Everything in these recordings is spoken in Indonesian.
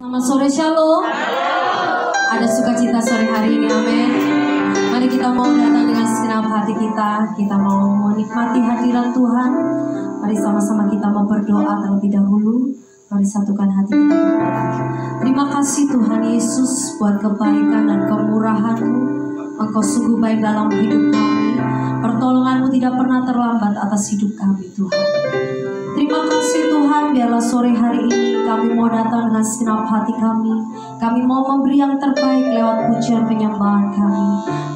Selamat sore, Shalom. Ada sukacita sore hari ini, amin. Mari kita mau datang dengan segenap hati kita. Kita mau menikmati hadirat Tuhan. Mari sama-sama kita mau berdoa terlebih dahulu. Mari satukan hati kita berdoa. Terima kasih Tuhan Yesus buat kebaikan dan kemurahan-Mu. Engkau sungguh baik dalam hidup kami. Pertolongan-Mu tidak pernah terlambat atas hidup kami, Tuhan. Terima kasih Tuhan, biarlah sore hari ini kami mau datang dengan segenap hati kami. Kami mau memberi yang terbaik lewat pujian penyembahan kami.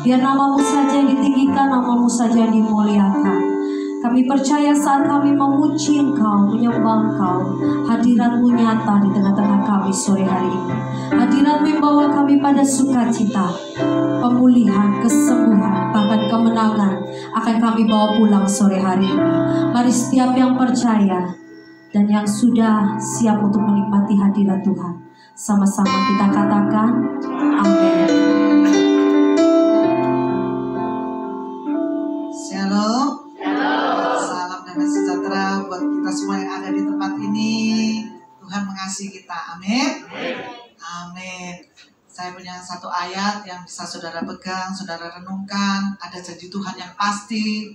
Biar nama-Mu saja yang ditinggikan, nama-Mu saja yang dimuliakan. Kami percaya saat kami memuji Engkau, menyembah Engkau, hadirat-Mu nyata di tengah-tengah kami sore hari ini. Hadirat-Mu membawa kami pada sukacita, pemulihan, kesembuhan, bahkan kemenangan akan kami bawa pulang sore hari ini. Mari setiap yang percaya dan yang sudah siap untuk menikmati hadirat Tuhan, sama-sama kita katakan amin. Shalom. Salam damai sejahtera buat kita semua yang ada di tempat ini. Tuhan mengasihi kita, amin. Amin. Saya punya satu ayat yang bisa saudara pegang, saudara renungkan. Ada janji Tuhan yang pasti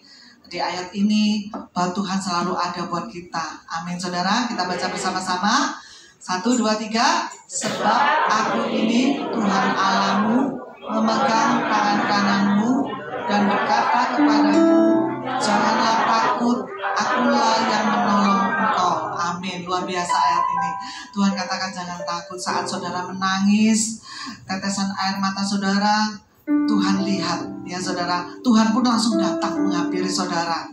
di ayat ini, bahwa Tuhan selalu ada buat kita. Amin saudara, kita baca bersama-sama. 1, 2, 3. Sebab aku ini Tuhan Allahmu, memegang tangan kananmu dan berkata kepadamu, janganlah takut, akulah yang menolong engkau. Amin. Luar biasa ayat ini. Tuhan katakan jangan takut saat saudara menangis, tetesan air mata saudara, Tuhan lihat ya saudara. Tuhan pun langsung datang menghampiri saudara.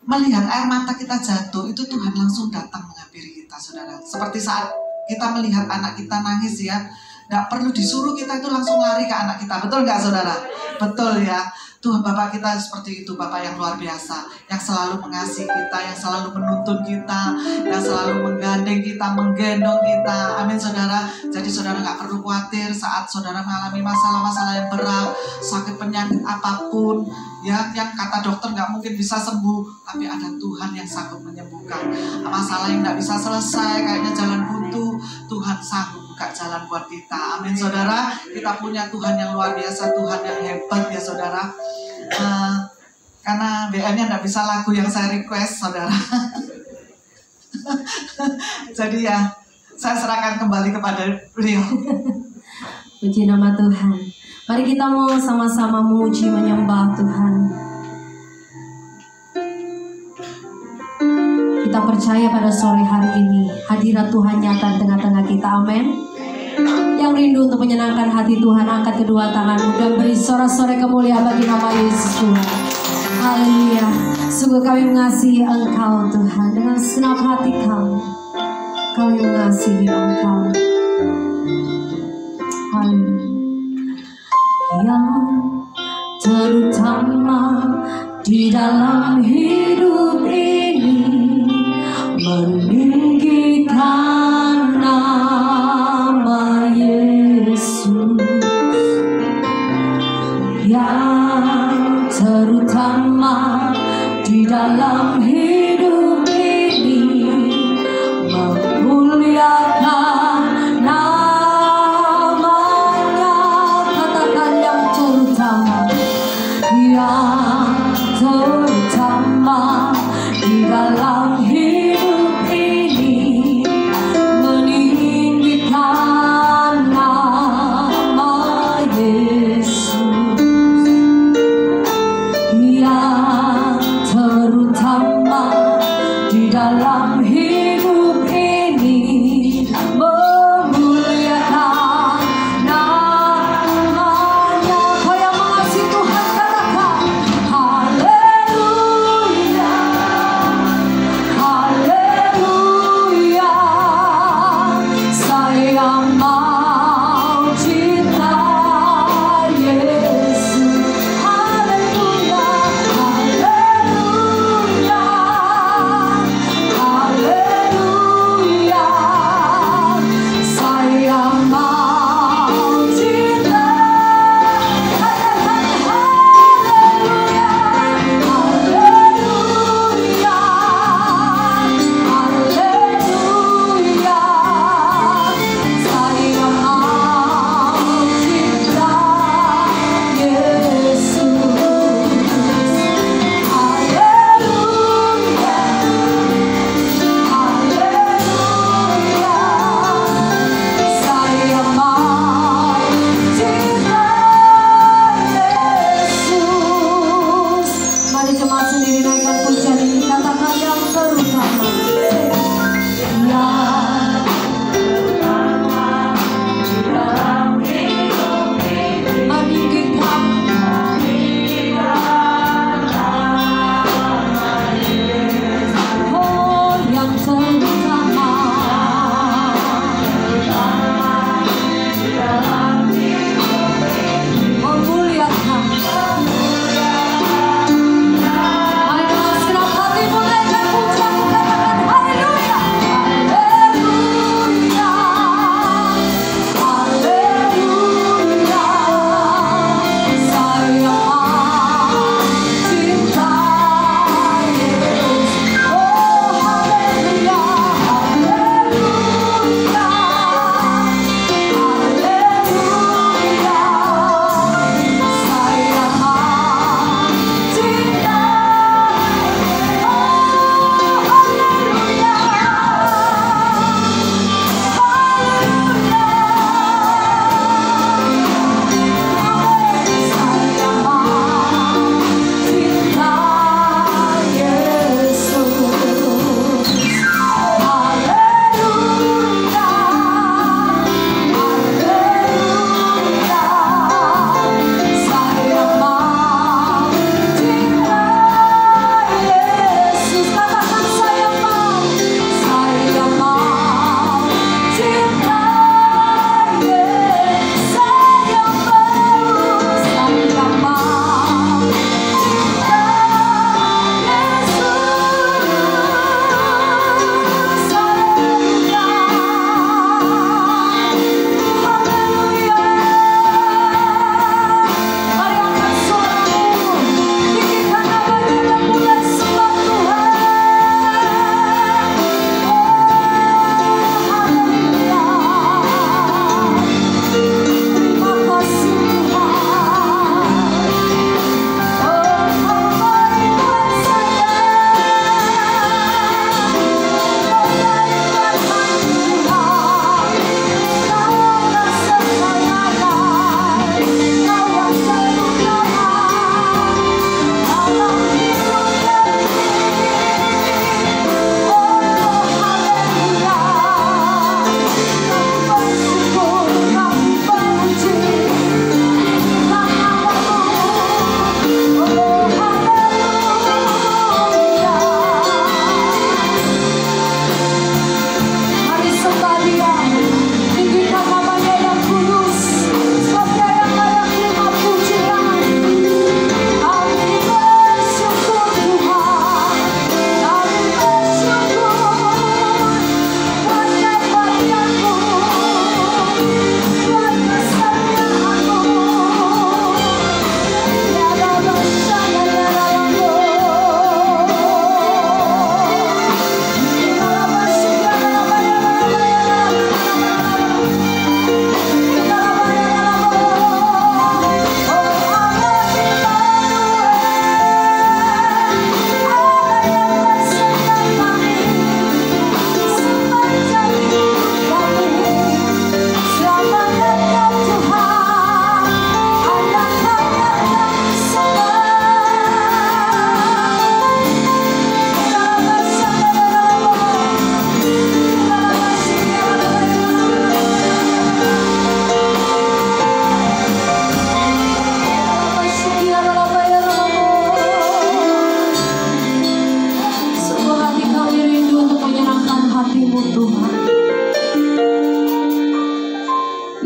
Melihat air mata kita jatuh, itu Tuhan langsung datang menghampiri kita saudara. Seperti saat kita melihat anak kita nangis ya, nggak perlu disuruh, kita itu langsung lari ke anak kita. Betul nggak saudara? Betul ya. Tuhan Bapak kita seperti itu, Bapak yang luar biasa, yang selalu mengasihi kita, yang selalu menuntun kita, yang selalu menggandeng kita, menggendong kita. Amin saudara. Jadi saudara nggak perlu khawatir saat saudara mengalami masalah-masalah yang berat, sakit penyakit apapun, ya, yang kata dokter nggak mungkin bisa sembuh, tapi ada Tuhan yang sanggup menyembuhkan. Masalah yang nggak bisa selesai, kayaknya jalan buntu, Tuhan sanggup buka jalan buat kita. Amin saudara. Kita punya Tuhan yang luar biasa, Tuhan yang hebat ya saudara. Karena BN-nya nggak bisa lagu yang saya request saudara. Jadi ya saya serahkan kembali kepada beliau. Puji nama Tuhan. Mari kita mau sama-sama memuji menyembah Tuhan. Kita percaya pada sore hari ini hadirat Tuhan nyata di tengah-tengah kita, amin. Yang rindu untuk menyenangkan hati Tuhan, angkat kedua tanganmu dan beri sorak-sorai kemuliaan bagi nama Yesus Tuhan. Haleluya. Sungguh kami mengasihi Engkau Tuhan dengan segenap hati kami. Kami mengasihi Engkau. Haleluya. Yang terutama di dalam hidup ini, meninggikan nama Yesus. Yang terutama di dalam hidup ini, memuliakan namanya. Katakan yang terutama, yang terutama di dalam hidup ini, meninggikan nama Yesus. Yang terutama di dalam hidup ini, memuliakan namanya. Kau yang mengasihi Tuhan katakan haleluya, haleluya. Saya mau cinta Yesus. Haleluya, haleluya, haleluya. Saya mau cinta. Katakan haleluya, haleluya, haleluya.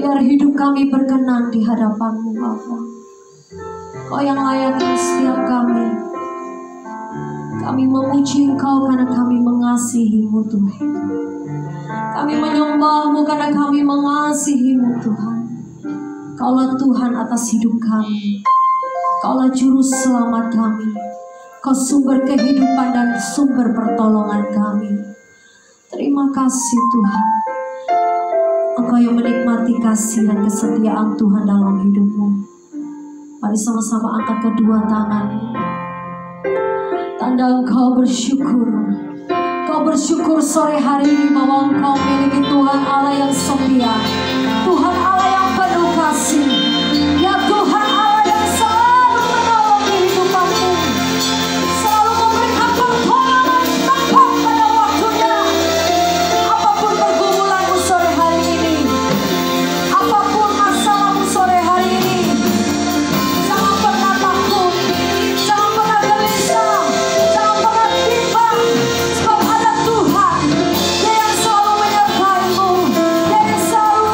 Biar hidup kami berkenan di hadapan-Mu Bapa. Kau yang layani setiap kami. Kami memuji Engkau karena kami mengasihi-Mu Tuhan. Kami menyembah-Mu karena kami mengasihi-Mu Tuhan. Kaulah Tuhan atas hidup kami. Kaulah juru selamat kami. Kau sumber kehidupan dan sumber pertolongan kami. Terima kasih Tuhan. Engkau yang menikmati kasih dan kesetiaan Tuhan dalam hidupmu. Mari sama-sama angkat kedua tangan. Tanda Engkau bersyukur. Kau bersyukur sore hari ini bahwa Engkau memiliki Tuhan Allah yang setia. Tuhan Allah yang penuh kasih. Ya Tuhan Allah yang selalu menolong kehidupanmu. Selalu memberikan pertolongan tepat pada waktunya. Apapun pergumulanmu sore hari ini. Apapun masalahmu sore hari ini. Jangan pernah takut. Jangan pernah gelisah. Jangan pernah bimbang. Sebab ada Tuhan. Dia yang selalu menyertai-Mu. Dia yang selalu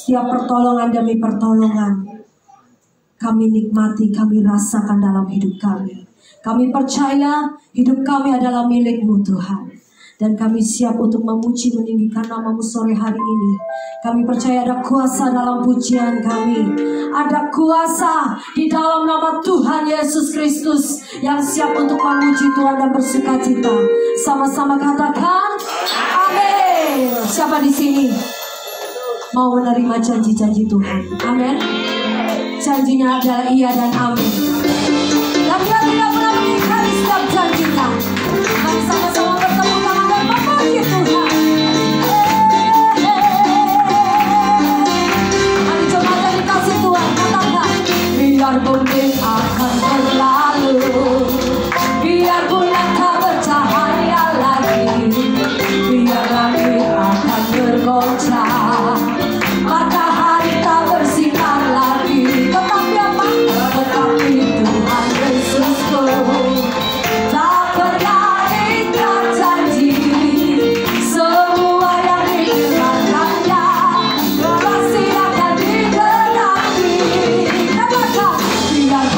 Setiap pertolongan demi pertolongan kami nikmati, kami rasakan dalam hidup kami. Kami percaya hidup kami adalah milik-Mu Tuhan. Dan kami siap untuk memuji meninggikan nama-Mu sore hari ini. Kami percaya ada kuasa dalam pujian kami. Ada kuasa di dalam nama Tuhan Yesus Kristus yang siap untuk memuji Tuhan dan bersuka cita. Sama-sama katakan amin. Siapa di sini mau menerima janji-janji Tuhan? Amin. Janjinya adalah iya dan amin. Dan Dia tidak pernah mengingkari setiap janjinya. Mari sama-sama bertepuk tangan dan memuji Tuhan. Mari coba dari kasih Tuhan katakan, biarpun akan berlalu, biarpun tak bercahaya lagi, biar langit akan bergoncang, matahari tak bersinar lagi, tetapi apa? Tetapi Tuhan Yesusku tak pernah ingkar janji. Semua yang didengarkannya pasti akan digenapi. Katakan, biarpun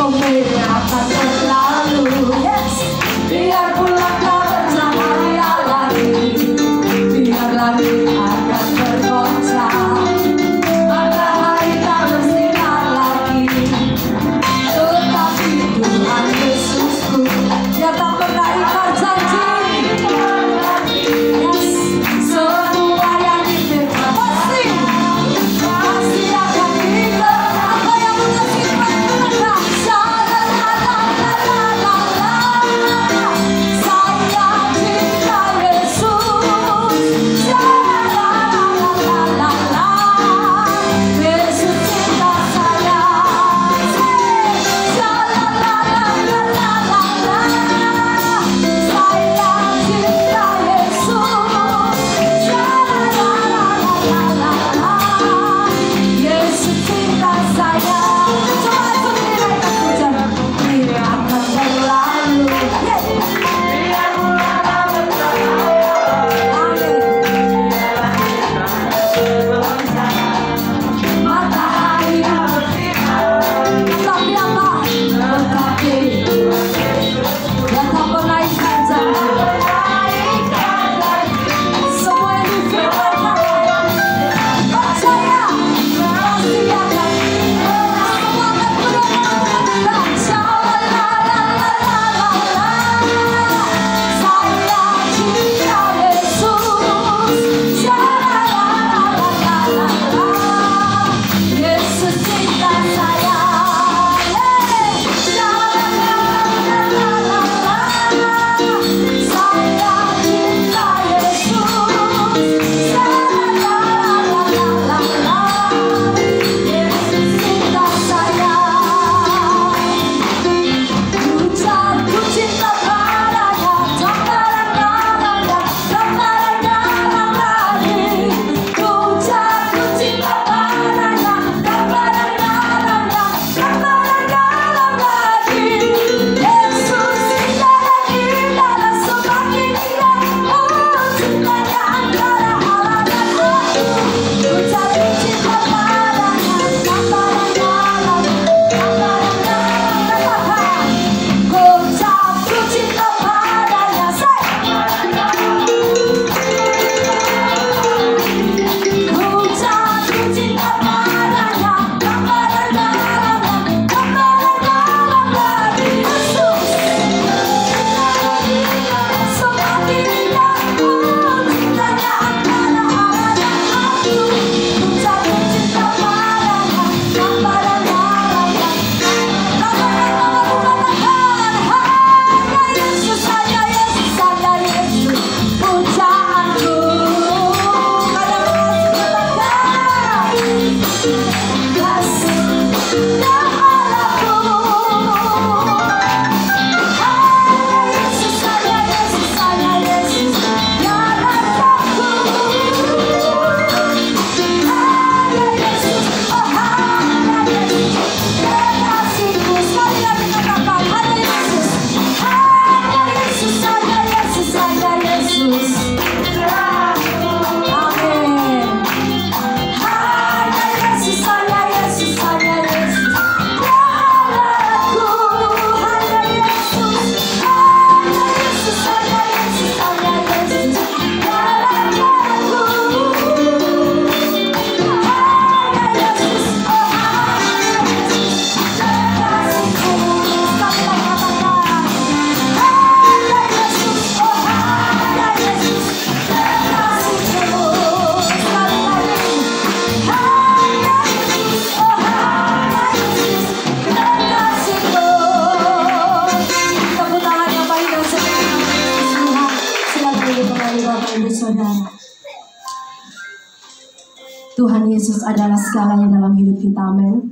Tuhan Yesus adalah segalanya dalam hidup kita. Amin.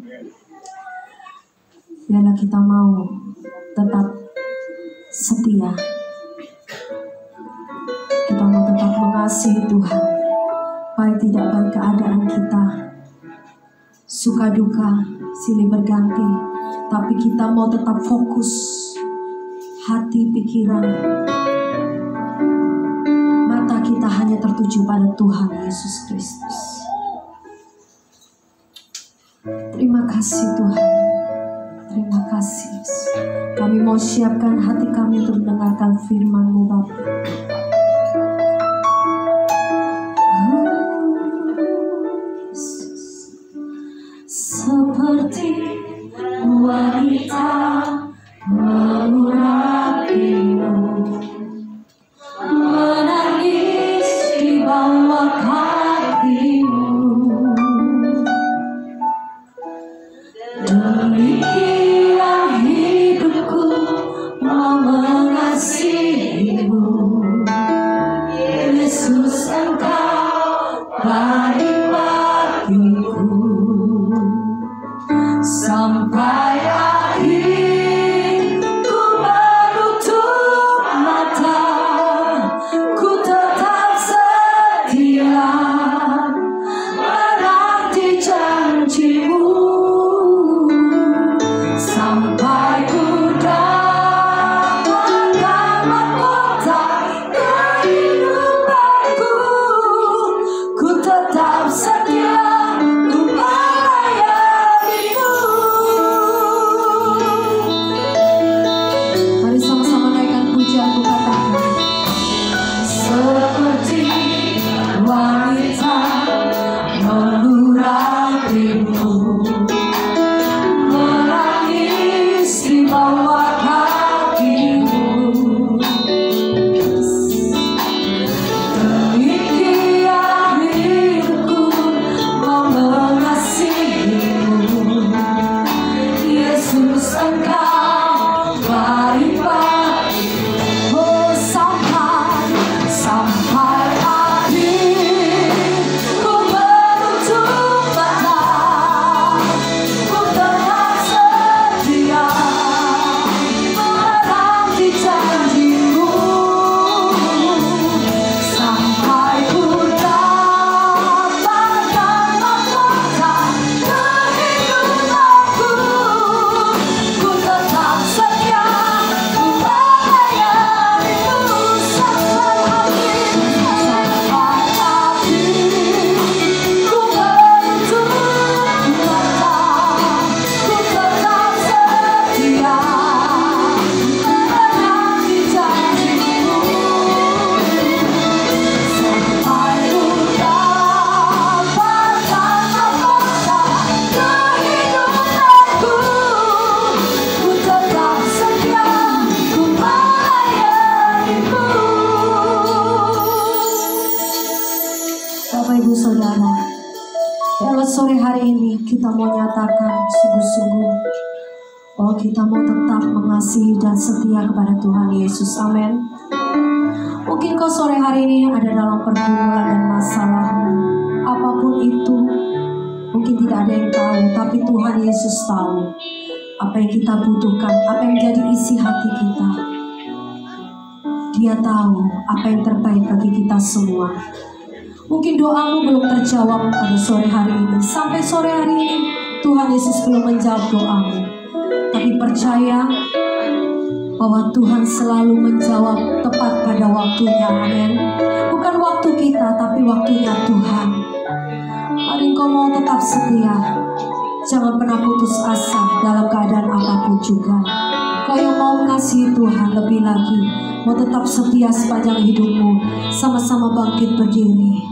Biarlah kita mau tetap setia. Kita mau tetap mengasihi Tuhan. Baik tidak baik keadaan kita, suka duka silih berganti, tapi kita mau tetap fokus hati, pikiran, mata kita hanya tertuju pada Tuhan Yesus Kristus. Terima kasih Tuhan. Terima kasih. Kami mau siapkan hati kami untuk mendengarkan firman-Mu Bapa. Seperti wanita mengurapimu, menangis di bawah kakimu. Demikian hidupku mau mengasihimu, Yesus Engkau baik bagiku. Sampai akhir ku menutup mata, ku tetap setia menanti janji-Mu. Sampai ku dapatkan mahkota kehidupanku, ku tetap setia. Sore hari ini kita mau nyatakan sungguh-sungguh bahwa kita mau tetap mengasihi dan setia kepada Tuhan Yesus. Amin. Mungkin kau sore hari ini ada dalam pergumulan dan masalah, apapun itu, mungkin tidak ada yang tahu, tapi Tuhan Yesus tahu apa yang kita butuhkan, apa yang jadi isi hati kita. Dia tahu apa yang terbaik bagi kita semua. Mungkin doamu belum terjawab pada sore hari ini. Sampai sore hari ini Tuhan Yesus belum menjawab doamu. Tapi percaya bahwa Tuhan selalu menjawab tepat pada waktunya. Amin. Bukan waktu kita, tapi waktunya Tuhan. Mari kau mau tetap setia. Jangan pernah putus asa dalam keadaan apapun juga. Kau yang mau mengasihi Tuhan lebih lagi, mau tetap setia sepanjang hidupmu, sama-sama bangkit berdiri.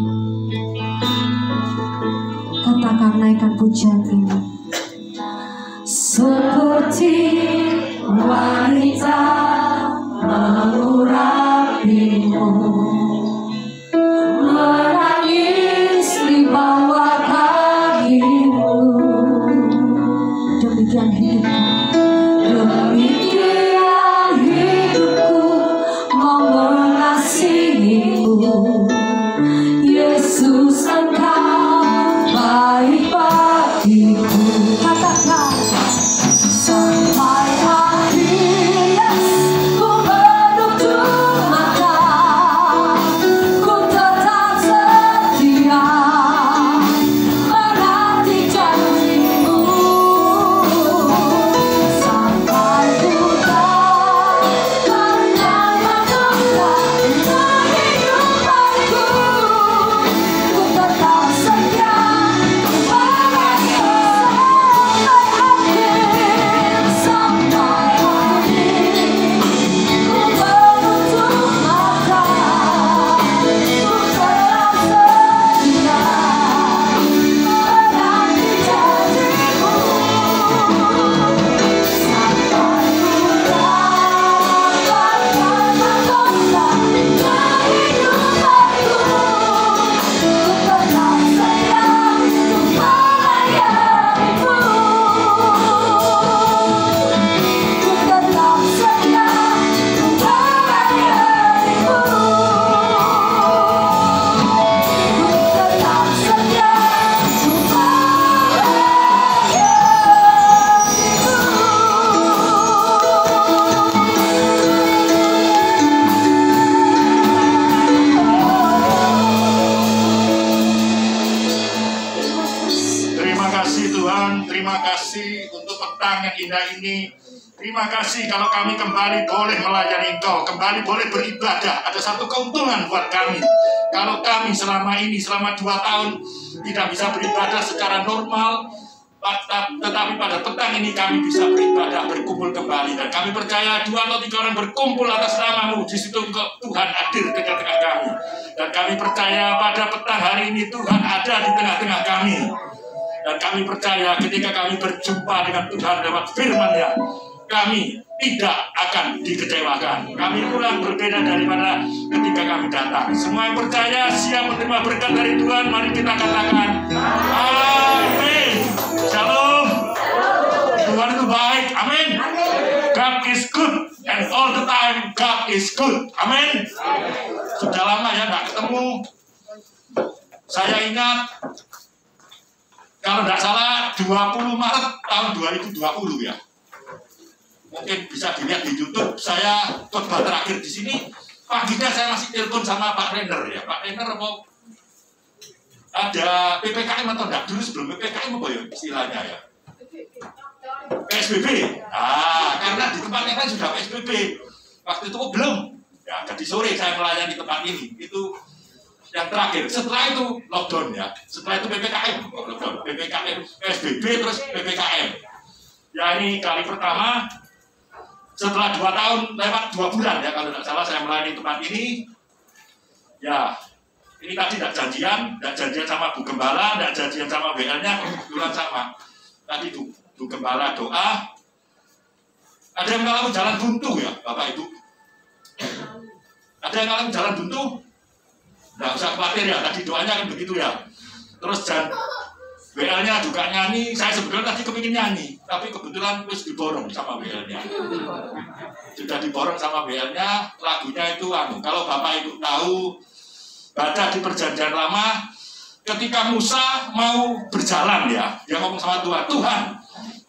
Katakan, naikkan pujian ini. Seperti wanita mengurapimu, menangis di bawah kakimu. Demikian hidupku. Demikian hidupku mau mengasihimu, Yesus Engkau kasih Tuhan, terima kasih untuk petang yang indah ini. Terima kasih kalau kami kembali boleh melayani Engkau, kembali boleh beribadah. Ada satu keuntungan buat kami. Kalau kami selama 2 tahun tidak bisa beribadah secara normal, tetapi pada petang ini kami bisa beribadah, berkumpul kembali. Dan kami percaya 2 atau 3 orang berkumpul atas nama-Mu, di situ Tuhan hadir di tengah-tengah kami. Dan kami percaya pada petang hari ini Tuhan ada di tengah-tengah kami. Dan kami percaya ketika kami berjumpa dengan Tuhan lewat firman-Nya, kami tidak akan dikecewakan. Kami pulang berbeda daripada ketika kami datang. Semua yang percaya siap menerima berkat dari Tuhan, mari kita katakan amin. Shalom. Tuhan itu baik. Amin. God is good and all the time God is good. Amin. Sudah lama ya nggak ketemu. Saya ingat kalau tidak salah 20 Maret tahun 2020 ya. Mungkin bisa dilihat di YouTube, saya khotbah terakhir di sini. Paginya saya masih telepon sama Pak Renner ya. Pak Renner mau ada PPKM atau enggak? Dulu sebelum PPKM apa ya istilahnya ya? PSBB. Karena di tempatnya kan sudah PSBB. Waktu itu belum. Ya, jadi sore saya melayani tempat ini. Itu yang terakhir. Setelah itu lockdown ya. Setelah itu PPKM. Lockdown. PPKM, PSBB terus PPKM. Ya ini kali pertama. Setelah 2 tahun lewat 2 bulan ya kalau tidak salah saya melayani tempat ini. Ya, ini tadi tidak janjian sama Bu Gembala, tidak janjian sama WL-nya, kebetulan sama. Tadi Bu Gembala doa. Ada yang mengalami jalan buntu ya, Bapak Ibu? Ada yang mengalami jalan buntu? Tidak usah khawatir ya, tadi doanya kan begitu ya. Terus WL-nya juga nyanyi, saya sebetulnya tadi kepingin nyanyi, tapi kebetulan terus diborong sama WL-nya. Sudah diborong sama WL-nya, lagunya itu kalau Bapak Ibu tahu, baca di Perjanjian Lama, ketika Musa mau berjalan ya, dia ngomong sama Tuhan, Tuhan,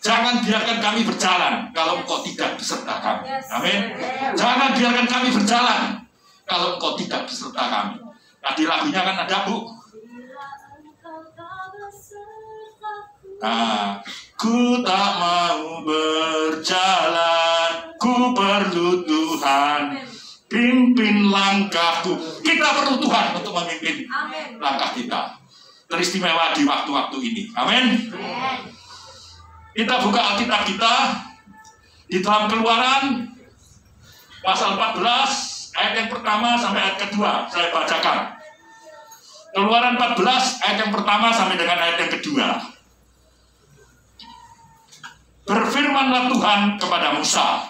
jangan biarkan kami berjalan kalau Engkau tidak beserta kami. Amin. Jangan biarkan kami berjalan kalau Engkau tidak beserta kami. Tadi lagunya kan ada, Bu. Ku tak mau berjalan, ku perlu Tuhan pimpin langkahku. Kita perlu Tuhan untuk memimpin langkah kita. Teristimewa di waktu-waktu ini. Amin. Kita buka Alkitab kita di dalam Keluaran pasal 14 ayat yang pertama sampai ayat kedua. Saya bacakan. Keluaran 14 ayat yang pertama sampai dengan ayat yang kedua. Berfirmanlah Tuhan kepada Musa,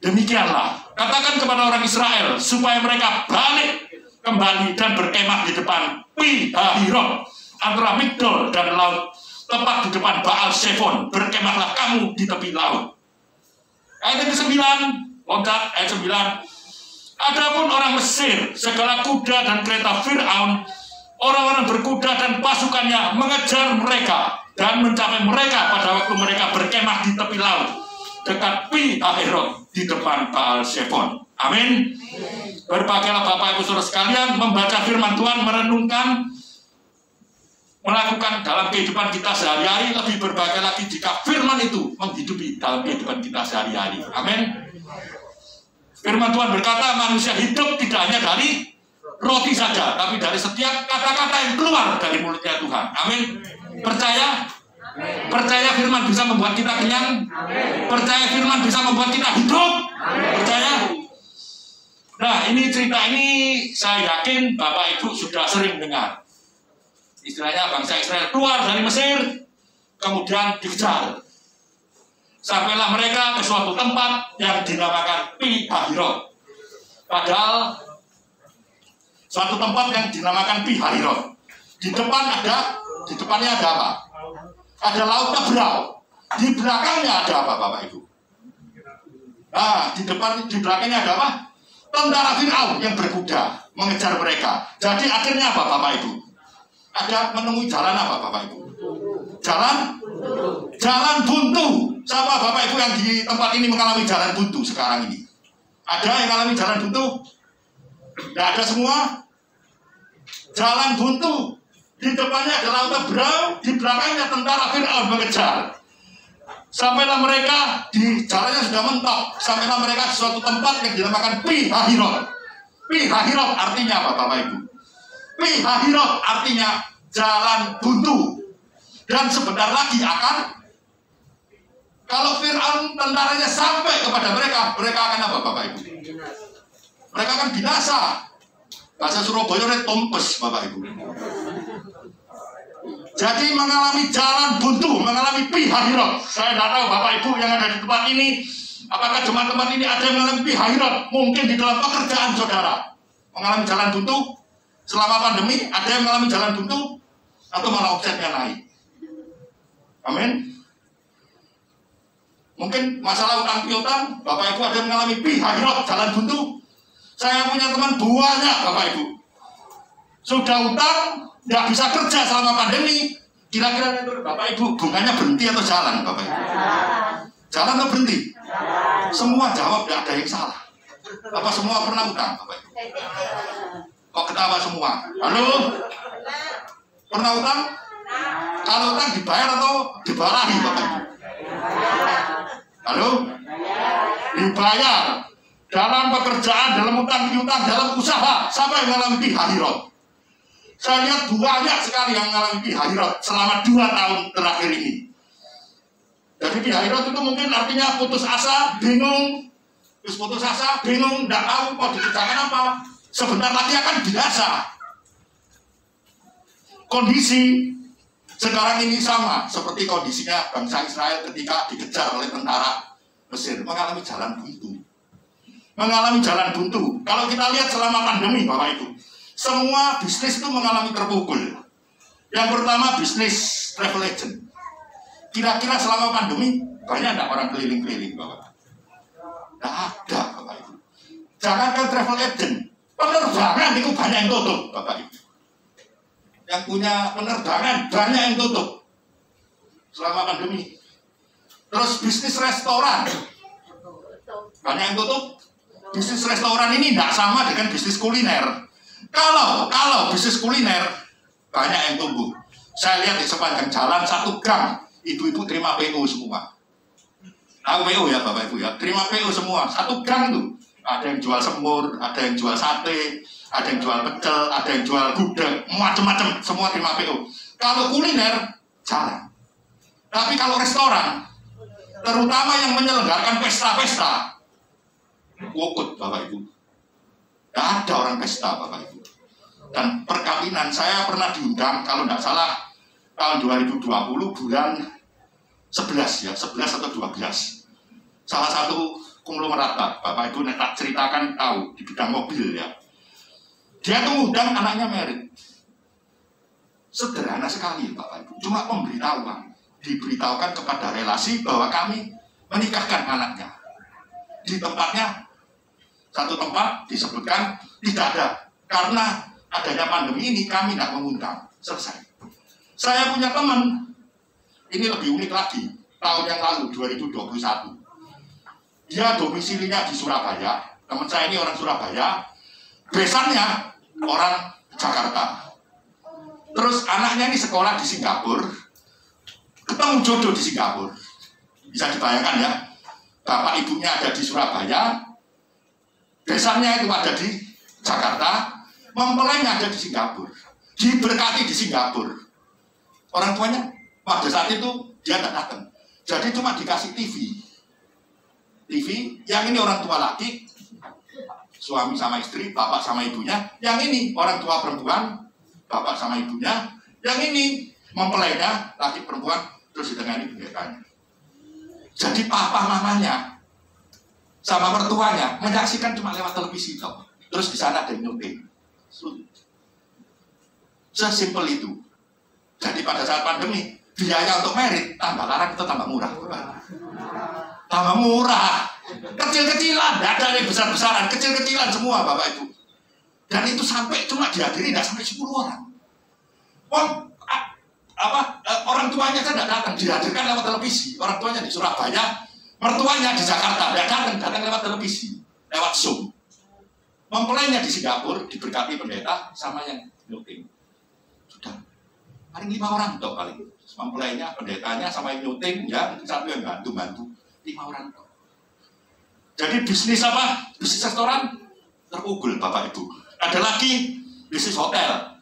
demikianlah, katakan kepada orang Israel, supaya mereka balik kembali dan berkemah di depan Pi-hahirot, antara Migdol dan laut, tepat di depan Baal Zephon. Berkemahlah kamu di tepi laut. Ayat yang ke-9, loncat, ayat 9. Adapun orang Mesir, segala kuda dan kereta Fir'aun, orang-orang berkuda dan pasukannya mengejar mereka dan mencapai mereka pada waktu mereka berkemah di tepi laut dekat Pi-hahirot di depan Baal Zephon. Amin. Berbahagialah Bapak Ibu Saudara sekalian membaca firman Tuhan, merenungkan, melakukan dalam kehidupan kita sehari-hari. Lebih berbahagia lagi jika firman itu menghidupi dalam kehidupan kita sehari-hari. Amin. Firman Tuhan berkata manusia hidup tidak hanya dari roti saja, tapi dari setiap kata-kata yang keluar dari mulutnya Tuhan. Amin. Percaya? Percaya firman bisa membuat kita kenyang? Percaya firman bisa membuat kita hidup? Percaya? Nah, ini cerita ini saya yakin Bapak Ibu sudah sering dengar. Istilahnya bangsa Israel keluar dari Mesir, kemudian dikejar. Sampailah mereka ke suatu tempat yang dinamakan Pi-hahirot. Padahal suatu tempat yang dinamakan Pi-hahirot. Di depannya ada apa? Ada laut Tebrau. Di belakangnya ada apa, Bapak Ibu? Nah, di belakangnya ada apa? Tentara Fir'aun yang berkuda mengejar mereka. Jadi akhirnya apa, Bapak Ibu? Ada menemui jalan apa, Bapak Ibu? Jalan buntu. Siapa Bapak Ibu yang di tempat ini mengalami jalan buntu sekarang ini? Ada yang mengalami jalan buntu? Tidak ada semua? Jalan buntu. di depannya ada lautan berau, di belakangnya tentara Fir'aun mengejar. Sampailah mereka di jalannya sudah mentok, sampailah mereka di suatu tempat yang dinamakan Pi Hahirot. Pi Hahirot artinya apa Bapak Ibu? Pi Hahirot artinya jalan buntu. Dan sebentar lagi akan, kalau Fir'aun tentaranya sampai kepada mereka, mereka akan apa Bapak Ibu? Mereka akan binasa. Bahasa Surabaya ini tompes Bapak Ibu. Jadi mengalami jalan buntu, mengalami Pi Hahirot. Saya tidak tahu Bapak Ibu yang ada di tempat ini, apakah teman-teman ini ada yang mengalami Pi Hahirot? Mungkin di dalam pekerjaan saudara mengalami jalan buntu. Selama pandemi ada yang mengalami jalan buntu, atau malah omsetnya naik. Amin. Mungkin masalah utang piutang, Bapak Ibu ada yang mengalami Pi Hahirot, jalan buntu. Saya punya teman banyak Bapak Ibu, sudah utang, nggak bisa kerja selama pandemi. Kira-kira Bapak Ibu bunganya berhenti atau jalan Bapak Ibu? Jalan atau berhenti? Semua jawab nggak ada yang salah. Apa semua pernah utang Bapak Ibu? Kok ketawa semua? Halo? Pernah utang? Kalau utang dibayar atau dibalahi Bapak Ibu? Halo? Dibayar. Dalam pekerjaan, dalam utang piutang, dalam usaha, sampai mengalami Pi Hahirot. Saya lihat banyak sekali yang mengalami Pi Hahirot selama 2 tahun terakhir ini. Jadi Pi Hahirot itu mungkin artinya putus asa, bingung. Terus putus asa, bingung, tidak tahu mau dikerjakan apa. Sebentar lagi akan binasa. Kondisi sekarang ini sama seperti kondisinya bangsa Israel ketika dikejar oleh tentara Mesir, mengalami jalan buntu. Mengalami jalan buntu. Kalau kita lihat selama pandemi Bapak Ibu, semua bisnis itu mengalami terpukul. Yang pertama bisnis travel agent. Kira-kira selama pandemi banyak tidak orang keliling-keliling Bapak? Tidak ada Bapak Ibu. Jangankan travel agent, penerbangan itu banyak yang tutup Bapak Ibu. Yang punya penerbangan banyak yang tutup selama pandemi. Terus bisnis restoran banyak yang tutup. Bisnis restoran ini tidak sama dengan bisnis kuliner. Kalau bisnis kuliner banyak yang tumbuh. Saya lihat di sepanjang jalan 1 gang, ibu-ibu terima PO semua. Tahu PO ya Bapak Ibu ya, terima PO semua. 1 gang tuh, ada yang jual semur, ada yang jual sate, ada yang jual pecel, ada yang jual gudeg, macam-macam, semua terima PO. Kalau kuliner jarang. Tapi kalau restoran, terutama yang menyelenggarakan pesta-pesta, wukut Bapak Ibu. Tidak ada orang pesta Bapak Ibu. Dan perkawinan, saya pernah diundang, kalau tidak salah, tahun 2020 bulan 11 ya, 11 atau 12. Salah satu konglomerat Bapak Ibu tak ceritakan tahu di bidang mobil ya. Dia tuh undang anaknya merit. Sederhana sekali Bapak Ibu, cuma pemberitahuan. Diberitahukan kepada relasi bahwa kami menikahkan anaknya. Di tempatnya, satu tempat disebutkan tidak ada. Karena adanya pandemi ini kami tidak mengundang. Selesai. Saya punya teman, ini lebih unik lagi. Tahun yang lalu, 2021. Dia domisilinya di Surabaya. Teman saya ini orang Surabaya. Besannya orang Jakarta. Terus anaknya ini sekolah di Singapura. Ketemu jodoh di Singapura. Bisa dibayangkan ya. Bapak ibunya ada di Surabaya. Besannya itu ada di Jakarta. Mempelainya ada di Singapura. Diberkati di Singapura. Orang tuanya pada saat itu dia tidak datang. Jadi cuma dikasih TV. Yang ini orang tua laki, suami sama istri, bapak sama ibunya. Yang ini orang tua perempuan, bapak sama ibunya. Yang ini mempelainya, laki perempuan, terus di tengah ini pendetanya. Jadi papa mamanya sama mertuanya menyaksikan cuma lewat televisi toh. Terus di sana ada yang nyuting. Sesimpel itu. Jadi pada saat pandemi, biaya untuk merit tambah larang atau tambah murah? Tambah murah. Kecil-kecilan, tidak ada yang besar-besaran, kecil-kecilan semua Bapak Ibu. Dan itu sampai cuma dihadiri tidak sampai 10 orang. Orang tuanya kan tidak datang, dihadirkan lewat televisi. Orang tuanya di Surabaya, mertuanya di Jakarta, tidak datang lewat televisi, lewat Zoom. Mempelainya di Singapura, diberkati pendeta sama yang nyuting. Sudah. Paling 5 orang toh paling. Mempelainya, pendetanya, sama yang nyuting, ya satu yang bantu-bantu. 5 orang toh. Jadi bisnis apa? Bisnis restoran terugul Bapak Ibu. Ada lagi bisnis hotel.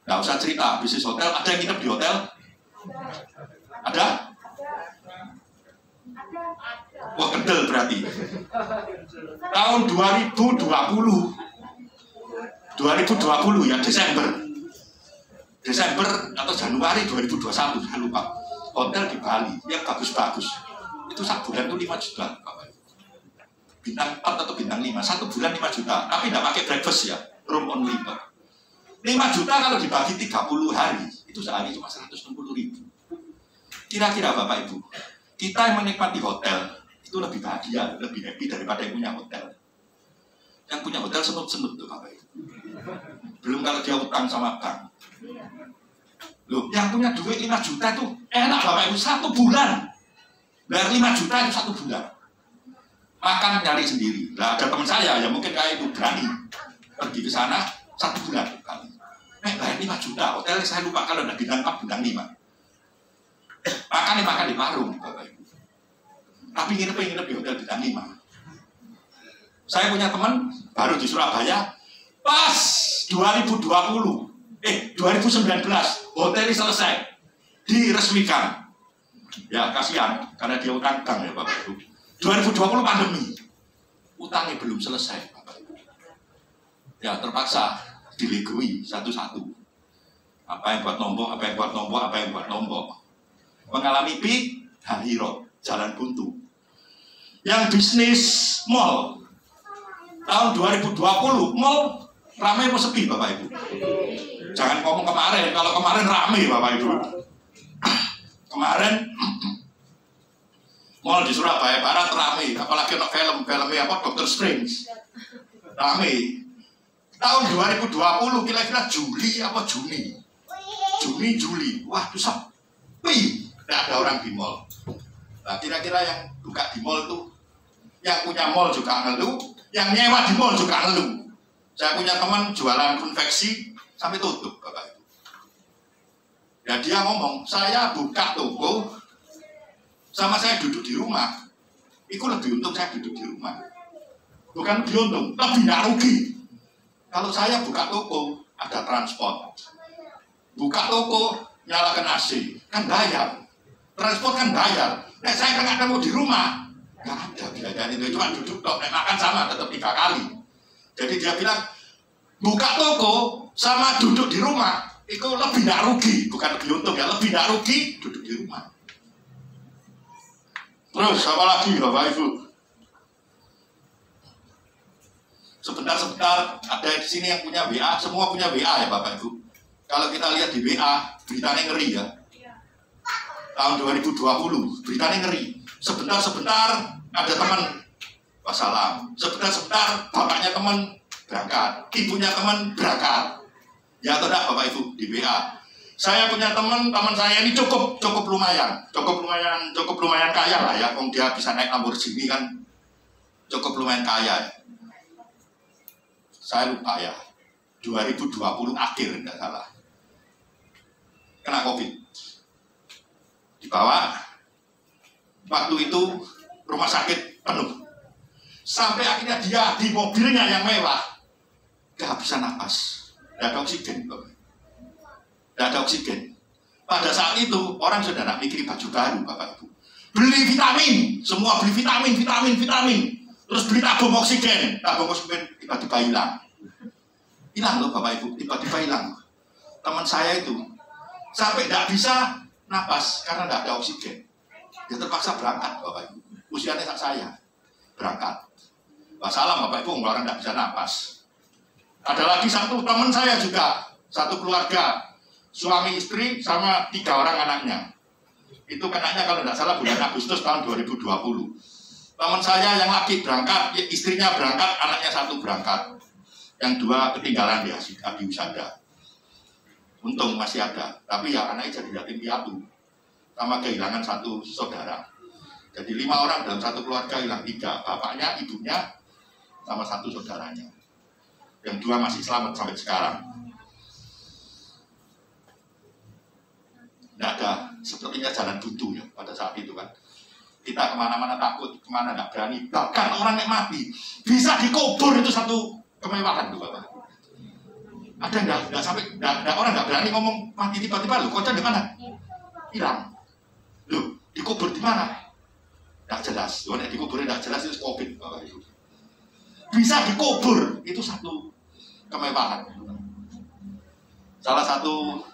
Nggak usah cerita, bisnis hotel. Ada yang nginep di hotel? Ada? Wah, kendel berarti. Tahun 2020 ya, Desember atau Januari 2021, saya lupa. Hotel di Bali yang bagus-bagus. Itu satu bulan itu 5 juta. Bintang 4 atau bintang 5, 1 bulan 5 juta. Tapi tidak pakai breakfast ya, room only. 5 juta kalau dibagi 30 hari, itu sehari cuma 160.000. Kira-kira Bapak Ibu, kita yang menikmati hotel, itu lebih bahagia, lebih happy daripada yang punya hotel. Yang punya hotel senut-senut tuh Bapak Ibu. Belum kalau dia utang sama bank. Loh, yang punya duit 5 juta itu enak Bapak Ibu, 1 bulan. Bayar 5 juta itu 1 bulan. Makan nyari sendiri. Nah, ada teman saya yang mungkin kayak itu berani pergi ke sana 1 bulan kali. Bayar 5 juta. Hotel saya lupa kalau ada bintang 4, bintang 5. Makan di warung Bapak Ibu. Tapi nginep di hotel bintang 5. Saya punya teman baru di Surabaya, pas 2019 hotel selesai, diresmikan. Ya kasihan karena dia utang ya Bapak Ibu. 2020 pandemi, utangnya belum selesai Bapak Ibu. Ya terpaksa dilegui satu-satu. Apa yang buat nombok, mengalami hiro, jalan buntu. Yang bisnis mall tahun 2020 mall ramai apa sepi Bapak Ibu? Jangan ngomong kemarin, kalau kemarin ramai Bapak Ibu. Kemarin mall di Surabaya Barat ramai, apalagi untuk filmnya apa Dr. Strange ramai. Tahun 2020 kira-kira Juli apa Juni? Juli, wah itu sepi, tidak ada orang di mall. Nah kira-kira yang buka di mall itu, yang punya mall juga ngeluh, yang nyewa di mall juga ngeluh. Saya punya teman jualan konveksi sampai tutup Bapak Ibu. Ya dia ngomong, saya buka toko sama saya duduk di rumah, itu lebih untung saya duduk di rumah. Bukan lebih untung, lebih tidak rugi. Kalau saya buka toko, ada transport. Buka toko, nyalakan AC, kan bayar. Transport kan bayar. Saya kan nggak mau di rumah. Nggak ada biaya itu, cuma duduk dong, makan sama, tetap 3 kali. Jadi dia bilang, buka toko sama duduk di rumah, itu lebih tidak rugi. Bukan lebih untung ya, lebih tidak rugi, duduk di rumah. Terus, apa lagi Bapak Ibu? Sebentar, ada di sini yang punya WA, semua punya WA ya Bapak Ibu. Kalau kita lihat di WA, beritanya ngeri ya. Tahun 2020, beritanya ngeri. Sebentar, ada teman wassalam. Sebentar, bapaknya teman berangkat. Ibunya teman berangkat. Ya atau enggak Bapak Ibu, di WA. Saya punya teman saya ini cukup lumayan kaya lah ya. Kalau dia bisa naik Lamborghini kan cukup lumayan kaya. Saya lupa ya, 2020 akhir tidak salah. Kena COVID. Dibawa, waktu itu rumah sakit penuh. Sampai akhirnya dia di mobilnya yang mewah, kehabisan napas. Tidak ada oksigen. Tidak ada oksigen. Pada saat itu, orang sudah tidak mikir baju baru, Bapak Ibu. Beli vitamin, semua beli vitamin. Terus beli tabung oksigen tiba-tiba hilang. Hilang loh Bapak Ibu, tiba-tiba hilang. Teman saya itu, sampai tidak bisa napas karena tidak ada oksigen. Dia terpaksa berangkat Bapak Ibu. Usianya saya berangkat. Wassalam Bapak Ibu, orang tidak bisa napas. Ada lagi satu teman saya juga, satu keluarga, suami istri sama 3 orang anaknya. Itu kenanya kalau tidak salah bulan Agustus tahun 2020. Teman saya yang laki berangkat, istrinya berangkat, anaknya 1 berangkat. Yang 2 ketinggalan di wisada. Untung masih ada, tapi ya anaknya jadi yatim piatu. Sama kehilangan 1 saudara. Jadi 5 orang dalam 1 keluarga hilang 3. Bapaknya, ibunya, sama 1 saudaranya. Yang 2 masih selamat sampai sekarang. Tidak ada, sepertinya jalan buntu ya pada saat itu kan. Kita kemana-mana takut, kemana tidak berani. Bahkan orang yang mati bisa dikubur, itu satu kemewahan tuh Bapak. Ada nggak sampai orang nggak berani ngomong mati tiba-tiba, loh kocak di mana? Hilang. Loh dikubur di mana? Nggak jelas. Loh dikuburnya nggak jelas itu COVID Bapak Ibu. Bisa dikubur, itu satu kemewahan. Salah satu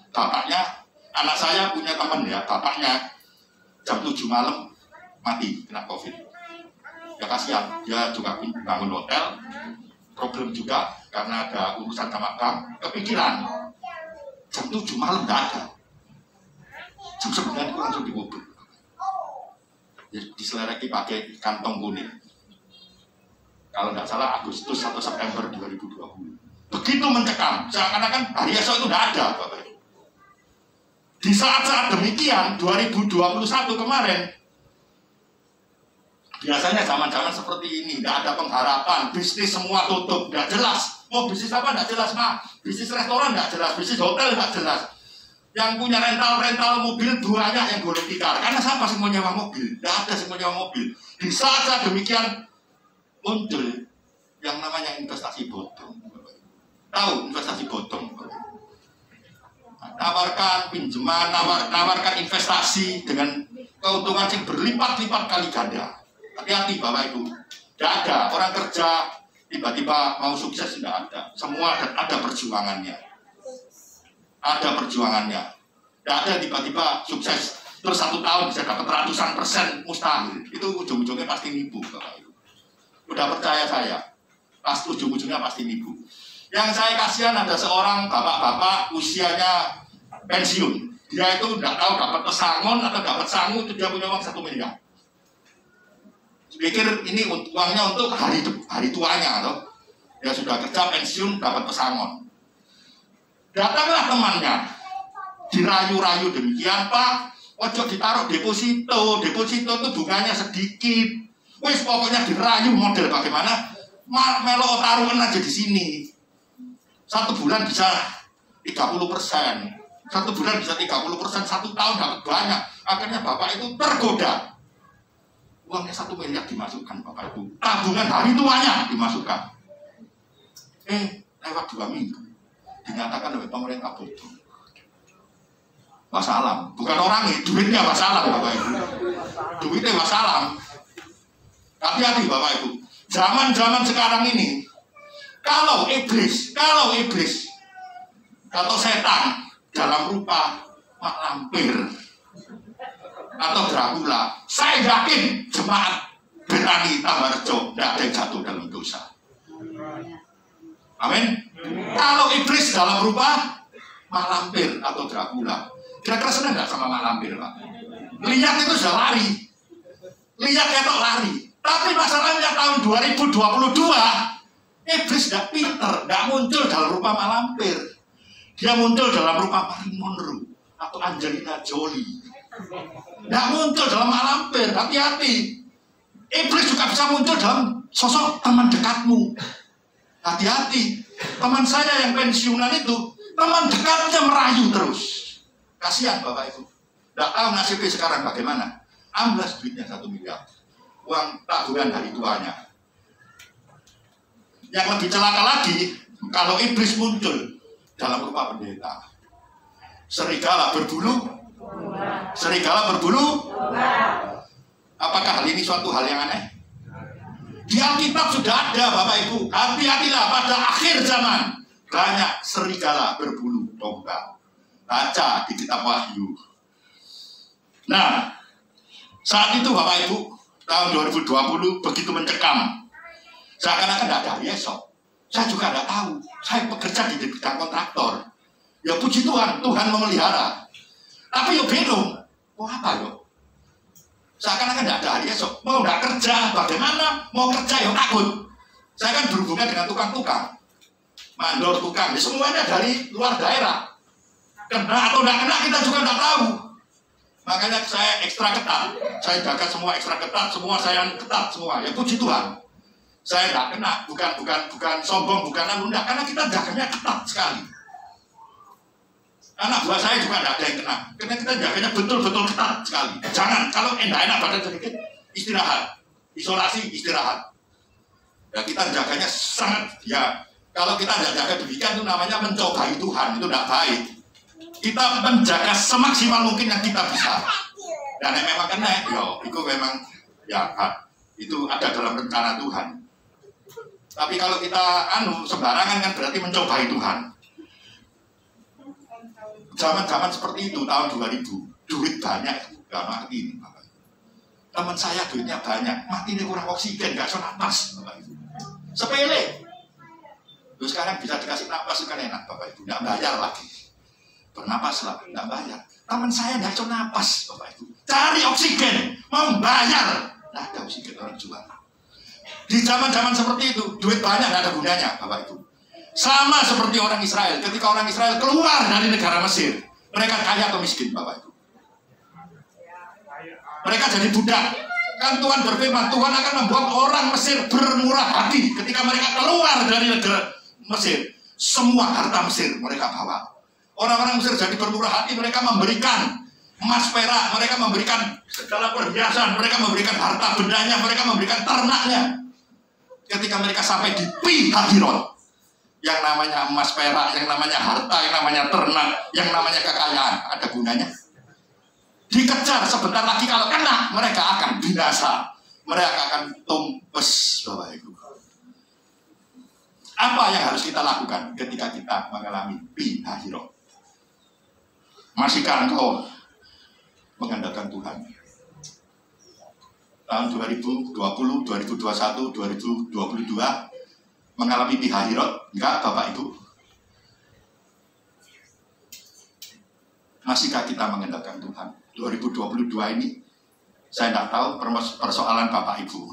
bapaknya, anak saya punya teman ya, bapaknya jam 7 malam mati kena COVID. Ya kasihan, dia juga bangun hotel, problem juga karena ada urusan sama bank, kepikiran. Jam 7 malam nggak ada. Jam 9 itu langsung dikubur. Ya, diselereki pakai kantong kuning. Kalau nggak salah Agustus atau September 2020. Begitu mencekam, seakan-akan hari esok itu tidak ada Bapak Ibu. Di saat-saat demikian 2021 kemarin, biasanya zaman-zaman seperti ini tidak ada pengharapan, bisnis semua tutup, tidak jelas. Mau bisnis apa tidak jelas Mak, bisnis restoran tidak jelas, bisnis hotel tidak jelas. Yang punya rental mobil banyak yang gulung tikar, karena siapa sih mau nyewa mobil? Tidak ada sih mau nyewa mobil. Di saat-saat demikian muncul yang namanya investasi bodong. Tahu investasi bodong? Nawarkan pinjaman, nawarkan investasi dengan keuntungan yang berlipat-lipat kali ganda. Hati-hati Bapak Ibu. Tidak ada orang kerja tiba-tiba mau sukses, tidak ada. Semua ada perjuangannya. Ada perjuangannya. Tidak ada tiba-tiba sukses terus 1 tahun bisa dapat ratusan %, mustahil. Itu ujung-ujungnya pasti nipu Bapak Ibu. Udah percaya saya, pasti ujung-ujungnya pasti nipu. Yang saya kasihan ada seorang bapak-bapak usianya pensiun. Dia itu tidak tahu dapat pesangon atau dapat sangu, itu dia punya uang 1 miliar. Pikir ini uangnya untuk hari tuanya, atau dia sudah kerja pensiun dapat pesangon. Datanglah temannya, dirayu-rayu demikian, Pak, ojo ditaruh deposito itu bunganya sedikit. Wis pokoknya dirayu model bagaimana? Melo taruhan aja di sini. 1 bulan bisa 30%, 1 bulan bisa 30%, 1 tahun dapat banyak. Akhirnya bapak itu tergoda. Uangnya 1 miliar dimasukkan Bapak Ibu. Tabungan hari tuanya dimasukkan. Lewat 2 minggu dinyatakan oleh pemerintah bodoh. Wassalam, bukan orangnya, duitnya wassalam Bapak Ibu. Duitnya wassalam. Hati-hati Bapak Ibu. Zaman-zaman sekarang ini, kalau iblis atau setan dalam rupa mak lampir atau Dracula, saya yakin jemaat Betani Tambarjo tidak ada yang jatuh dalam dosa. Amin. Kalau iblis dalam rupa mak lampir atau Dracula, kira-kira senang nggak sama mak lampir Pak? Lihat itu sudah lari, lihat ketok lari. Tapi masalahnya tahun 2022 iblis tidak pinter, tidak muncul dalam rupa mak lampir. Dia muncul dalam rupa Marilyn Monroe atau Angelina Jolie. Tidak muncul dalam mak lampir, hati-hati. Iblis juga bisa muncul dalam sosok teman dekatmu. Hati-hati. Teman saya yang pensiunan itu, teman dekatnya merayu terus. Kasihan Bapak Ibu. Tidak tahu nasibnya sekarang bagaimana. Amblas duitnya 1 miliar. Uang tabungan dari tuanya. Yang lebih celaka lagi, kalau iblis muncul dalam rupa pendeta. Serigala berbulu. Apakah hal ini suatu hal yang aneh? Di Alkitab sudah ada Bapak Ibu. Hati-hatilah pada akhir zaman. Banyak serigala berbulu domba. Baca di kitab Wahyu. Nah, saat itu Bapak Ibu, tahun 2020 begitu mencekam. Seakan-akan tidak ada hari esok. Saya juga tidak tahu. Saya bekerja di bidang kontraktor. Ya puji Tuhan, Tuhan memelihara. Tapi yuk bingung. Mau apa yuk? Seakan-akan tidak ada hari esok. Mau tidak kerja, bagaimana? Mau kerja yuk takut. Saya kan berhubungan dengan tukang-tukang. Mandor tukang. Ya, semuanya dari luar daerah. Kena atau tidak kena kita juga tidak tahu. Makanya saya ekstra ketat. Saya jaga semua ekstra ketat. Semua saya ketat semua. Ya puji Tuhan. Saya tidak kena, bukan sombong, bukan anu, karena kita jaganya ketat sekali. Anak buah saya juga tidak ada yang kena. Karena kita jaganya betul-betul ketat sekali. Jangan, kalau enak-enak badan sedikit, istirahat. Isolasi, istirahat. Ya kita jaganya sangat, ya kalau kita tidak jaga demikian itu namanya mencobai Tuhan, itu tidak baik. Kita menjaga semaksimal mungkin yang kita bisa. Dan yang memang kena, itu memang, ya itu ada dalam rencana Tuhan. Tapi kalau kita sembarangan kan berarti mencobai Tuhan. Zaman-zaman seperti itu tahun 2000, duit banyak, gak mati ini, Bapak. Teman saya duitnya banyak, mati ini kurang oksigen, gak bisa napas, Bapak Ibu. Sepele. Terus sekarang bisa dikasih napas kan enak, Bapak Ibu, gak bayar lagi. Bernapas lah, gak bayar. Teman saya gak bisa napas, Bapak Ibu. Cari oksigen, mau bayar. Nah, ada oksigen orang jual. Di zaman-zaman seperti itu, duit banyak gak ada gunanya, Bapak Ibu. Sama seperti orang Israel. Ketika orang Israel keluar dari negara Mesir, mereka kaya atau miskin, Bapak Ibu? Mereka jadi budak. Kan Tuhan berfirman, Tuhan akan membuat orang Mesir bermurah hati. Ketika mereka keluar dari negara Mesir, semua harta Mesir mereka bawa. Orang-orang Mesir jadi bermurah hati. Mereka memberikan emas perak, mereka memberikan segala perhiasan, mereka memberikan harta bendanya, mereka memberikan ternaknya. Ketika mereka sampai di Pi-Hahirot, yang namanya emas perak, yang namanya harta, yang namanya ternak, yang namanya kekayaan, ada gunanya? Dikejar sebentar lagi, kalau kena mereka akan binasa, mereka akan tumpes, Bapak Ibu. Apa yang harus kita lakukan ketika kita mengalami Pi-Hahirot? Masihkah engkau mengandalkan Tuhan? Tahun 2020, 2021, 2022 mengalami Pi-Hahirot? Enggak, Bapak Ibu. Masihkah kita mengandalkan Tuhan? 2022 ini, saya tidak tahu persoalan Bapak Ibu.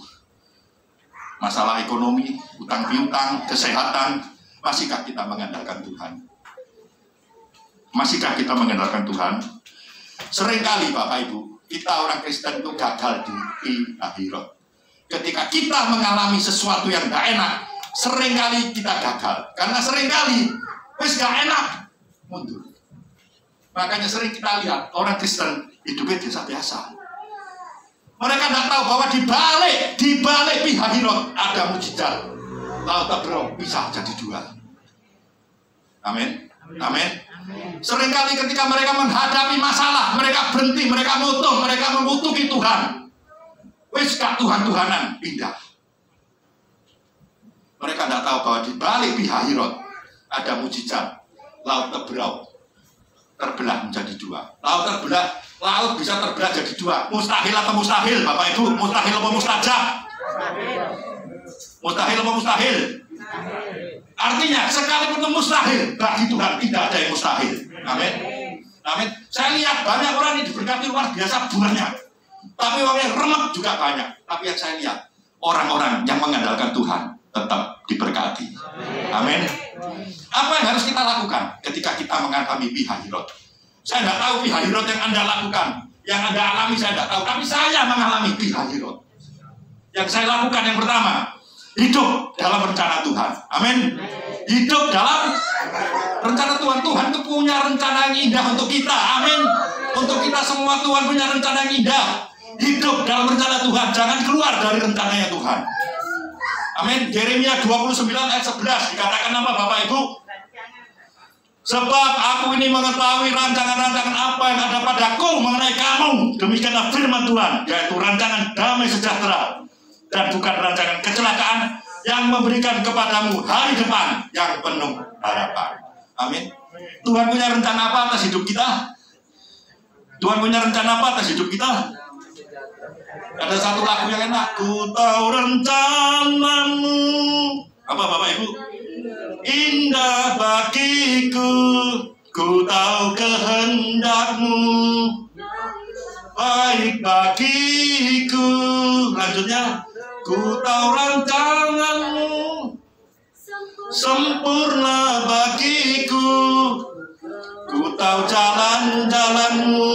Masalah ekonomi, utang piutang, kesehatan, masihkah kita mengandalkan Tuhan? Masihkah kita mengandalkan Tuhan? Seringkali Bapak Ibu, kita orang Kristen itu gagal di Pi-Hahirot. Ketika kita mengalami sesuatu yang tidak enak, seringkali kita gagal. Karena seringkali wis gak enak, mundur. Makanya sering kita lihat orang Kristen hidupnya biasa-biasa. Mereka tidak tahu bahwa di balik Pi-Hahirot ada mujizat. Laut Tebrau bisa jadi dua. Amin. Amin. Seringkali ketika mereka menghadapi masalah, mereka berhenti, mereka mutung, mereka mengutuki Tuhan. Wis gak Tuhan-Tuhanan, pindah. Mereka tidak tahu bahwa di balik Pi-Hahirot ada mujizat. Laut Tebrau terbelah menjadi dua. Laut bisa terbelah jadi dua. Mustahil atau mustahil, Bapak Ibu? Mustahil atau mustajab? Mustahil atau mustahil? Artinya sekalipun itu mustahil, bagi Tuhan tidak ada yang mustahil. Amin. Amin. Saya lihat banyak orang yang diberkati luar biasa banyak, tapi orang yang remet juga banyak. Tapi yang saya lihat orang-orang yang mengandalkan Tuhan tetap diberkati. Amin. Apa yang harus kita lakukan ketika kita mengalami Pi-Hahirot? Saya tidak tahu Pi-Hahirot yang Anda lakukan, yang Anda alami saya tidak tahu. Tapi saya mengalami Pi-Hahirot. Yang saya lakukan yang pertama, hidup dalam rencana Tuhan. Amin. Hidup dalam rencana Tuhan. Tuhan itu punya rencana yang indah untuk kita. Amin. Untuk kita semua Tuhan punya rencana yang indah. Hidup dalam rencana Tuhan. Jangan keluar dari rencananya Tuhan. Amin. Yeremia 29 ayat 11 dikatakan apa Bapak Ibu? Sebab aku ini mengetahui rancangan-rancangan apa yang ada padaku mengenai kamu. Demikianlah firman Tuhan, yaitu rancangan damai sejahtera dan bukan rancangan kecelakaan, yang memberikan kepadamu hari depan yang penuh harapan. Amin. Tuhan punya rencana apa atas hidup kita? Tuhan punya rencana apa atas hidup kita? Ada satu lagu yang enak. Ku tahu rencanamu. Apa Bapak Ibu? Indah bagiku. Ku tahu kehendakmu baik bagiku. Lanjutnya. Ku tahu rancanganmu sempurna bagiku. Ku tahu jalan-jalanmu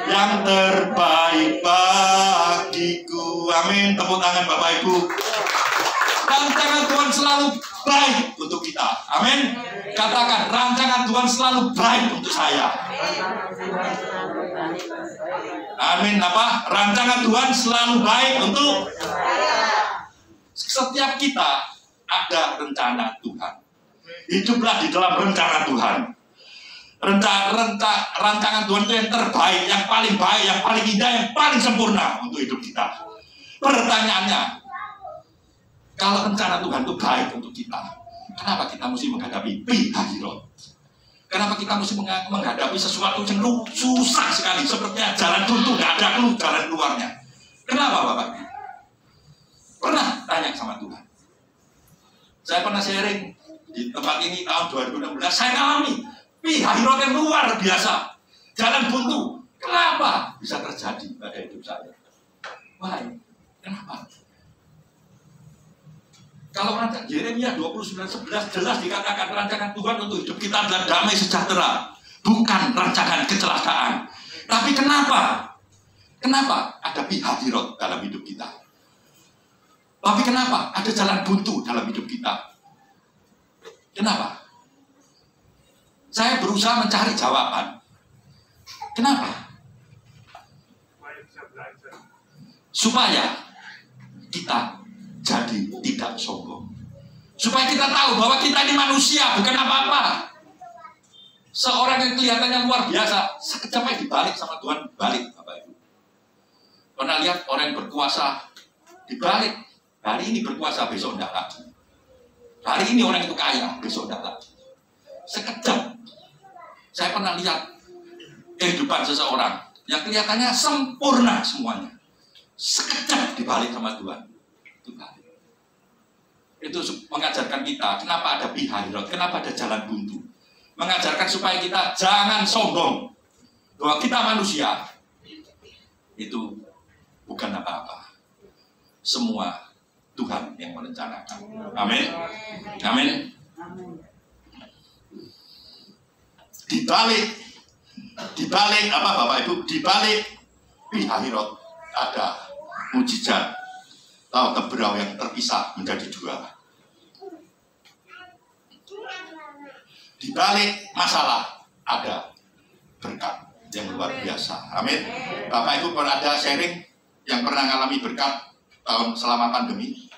yang terbaik bagiku. Amin. Tepuk tangan Bapak Ibu. Rancangan Tuhan selalu baik untuk kita. Amin. Katakan, rancangan Tuhan selalu baik untuk saya. Amin. Apa? Rancangan Tuhan selalu baik untuk setiap kita. Ada rencana Tuhan. Hiduplah di dalam rencana Tuhan. Rancangan Tuhan itu yang terbaik, yang paling baik, yang paling indah, yang paling sempurna untuk hidup kita. Pertanyaannya, kalau rencana Tuhan itu baik untuk kita, kenapa kita mesti menghadapi Pihahirot? Kenapa kita mesti menghadapi sesuatu yang susah sekali, sepertinya jalan buntu, nggak ada jalan keluarnya? Kenapa Bapak? Pernah tanya sama Tuhan. Saya pernah sharing di tempat ini tahun 2016, saya alami Pihahirot yang luar biasa, jalan buntu. Kenapa bisa terjadi pada hidup saya? Why? Kenapa? Kalau rancangan Yeremia 29:11 jelas dikatakan rancangan Tuhan untuk hidup kita adalah damai sejahtera, bukan rancangan kecelakaan. Tapi kenapa? Kenapa ada Pihahirot dalam hidup kita? Tapi kenapa ada jalan buntu dalam hidup kita? Kenapa? Saya berusaha mencari jawaban. Kenapa? Supaya kita jadi tidak sombong. Supaya kita tahu bahwa kita ini manusia, bukan apa-apa. Seorang yang kelihatannya luar biasa, sekejap aja dibalik sama Tuhan, balik Bapak Ibu. Pernah lihat orang yang berkuasa dibalik? Hari ini berkuasa, besok tidak lagi. Hari ini orang itu kaya, besok tidak lagi. Sekejap. Saya pernah lihat kehidupan seseorang yang kelihatannya sempurna semuanya. Sekejap dibalik sama Tuhan. Itu mengajarkan kita, kenapa ada Pihahirot, kenapa ada jalan buntu. Mengajarkan supaya kita jangan sombong. Bahwa kita manusia, itu bukan apa-apa. Semua Tuhan yang merencanakan. Amin. Amin. Di balik apa Bapak Ibu? Di balik Pihahirot ada mujizat atau teberau yang terpisah menjadi dua. Di balik masalah ada berkat yang luar biasa. Amin. Bapak Ibu pernah ada sharing yang pernah mengalami berkat tahun selama pandemi?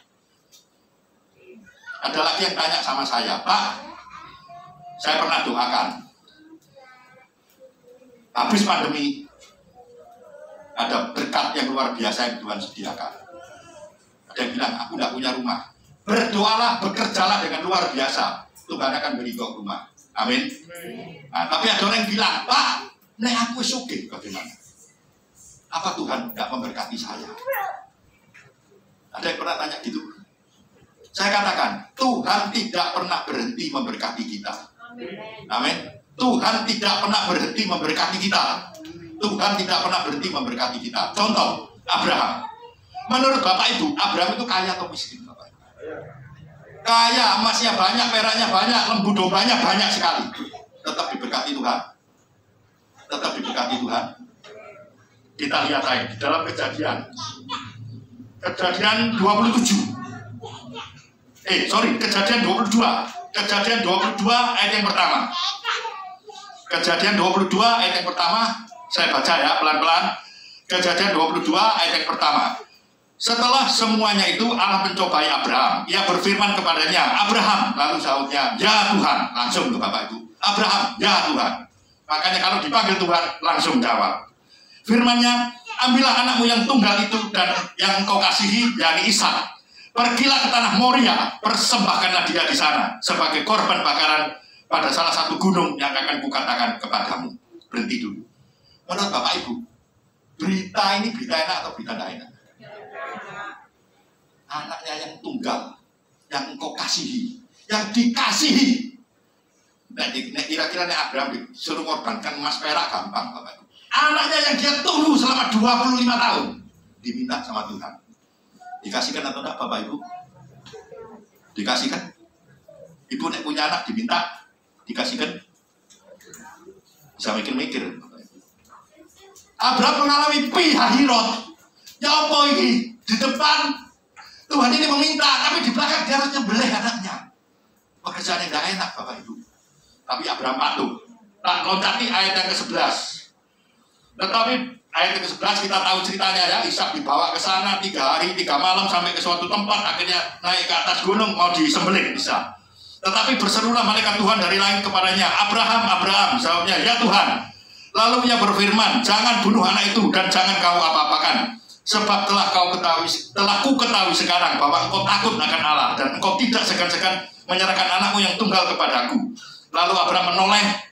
Ada lagi yang tanya sama saya, Pak, saya pernah doakan. Habis pandemi, ada berkat yang luar biasa yang Tuhan sediakan. Ada yang bilang, aku tidak punya rumah. Berdoalah, bekerjalah dengan luar biasa. Tuhan akan beri kau rumah. Amin. Nah, tapi ada orang yang bilang, Pak, nek aku sugih, bagaimana? Apa Tuhan tidak memberkati saya? Ada yang pernah tanya gitu? Saya katakan, Tuhan tidak pernah berhenti memberkati kita. Amin. Tuhan tidak pernah berhenti memberkati kita. Tuhan tidak pernah berhenti memberkati kita. Contoh, Abraham. Menurut Bapak Ibu, Abraham itu kaya atau miskin? Bapak? Kaya, emasnya banyak, peraknya banyak, lembu dombanya banyak sekali. Tetap diberkati Tuhan. Tetap diberkati Tuhan. Kita lihat aja di dalam Kejadian 27. Kejadian 22. Kejadian 22 ayat yang pertama. Kejadian 22 ayat yang pertama. Saya baca ya pelan-pelan. Kejadian 22 ayat yang pertama. Setelah semuanya itu Allah mencobai Abraham. Ia berfirman kepadanya, Abraham. Lalu sahutnya, ya Tuhan. Langsung ke Bapak Ibu. Abraham, ya Tuhan. Makanya kalau dipanggil Tuhan langsung jawab. Firman-Nya, ambillah anakmu yang tunggal itu dan yang engkau kasihi, yakni Ishak. Pergilah ke tanah Moria, persembahkanlah dia di sana sebagai korban bakaran pada salah satu gunung yang akan kukatakan kepadamu. Berhenti dulu. Menurut Bapak Ibu, berita ini berita enak atau berita tidak enak? Anaknya yang tunggal, yang engkau kasihi, yang dikasihi. Nah, kira-kira Abraham disuruh korbankan emas perak gampang, Bapak Ibu. Anaknya yang dia tunggu selama 25 tahun diminta sama Tuhan. Dikasihkan atau enggak Bapak Ibu? Dikasihkan. Ibu nek punya anak diminta, dikasihkan. Bisa mikir-mikir. Abraham mengalami Pihahirot. Ya apa ini? Di depan Tuhan ini meminta, tapi di belakang dia harus nyembelih anaknya. Pekerjaan yang gak enak Bapak Ibu. Tapi Abraham patuh. Tak loncati ayat yang ke-11. Tetapi ayat yang ke-11 kita tahu ceritanya ya. Ishak dibawa ke sana 3 hari 3 malam sampai ke suatu tempat. Akhirnya naik ke atas gunung mau disembelih Ishak. Tetapi berserulah malaikat Tuhan dari langit kepadanya, Abraham, Abraham. Jawabnya, ya Tuhan. Lalu ia berfirman, jangan bunuh anak itu dan jangan kau apa-apakan. Sebab telah ku ketahui sekarang bahwa engkau takut akan Allah dan engkau tidak segan-segan menyerahkan anakmu yang tunggal kepadaku. Lalu Abraham menoleh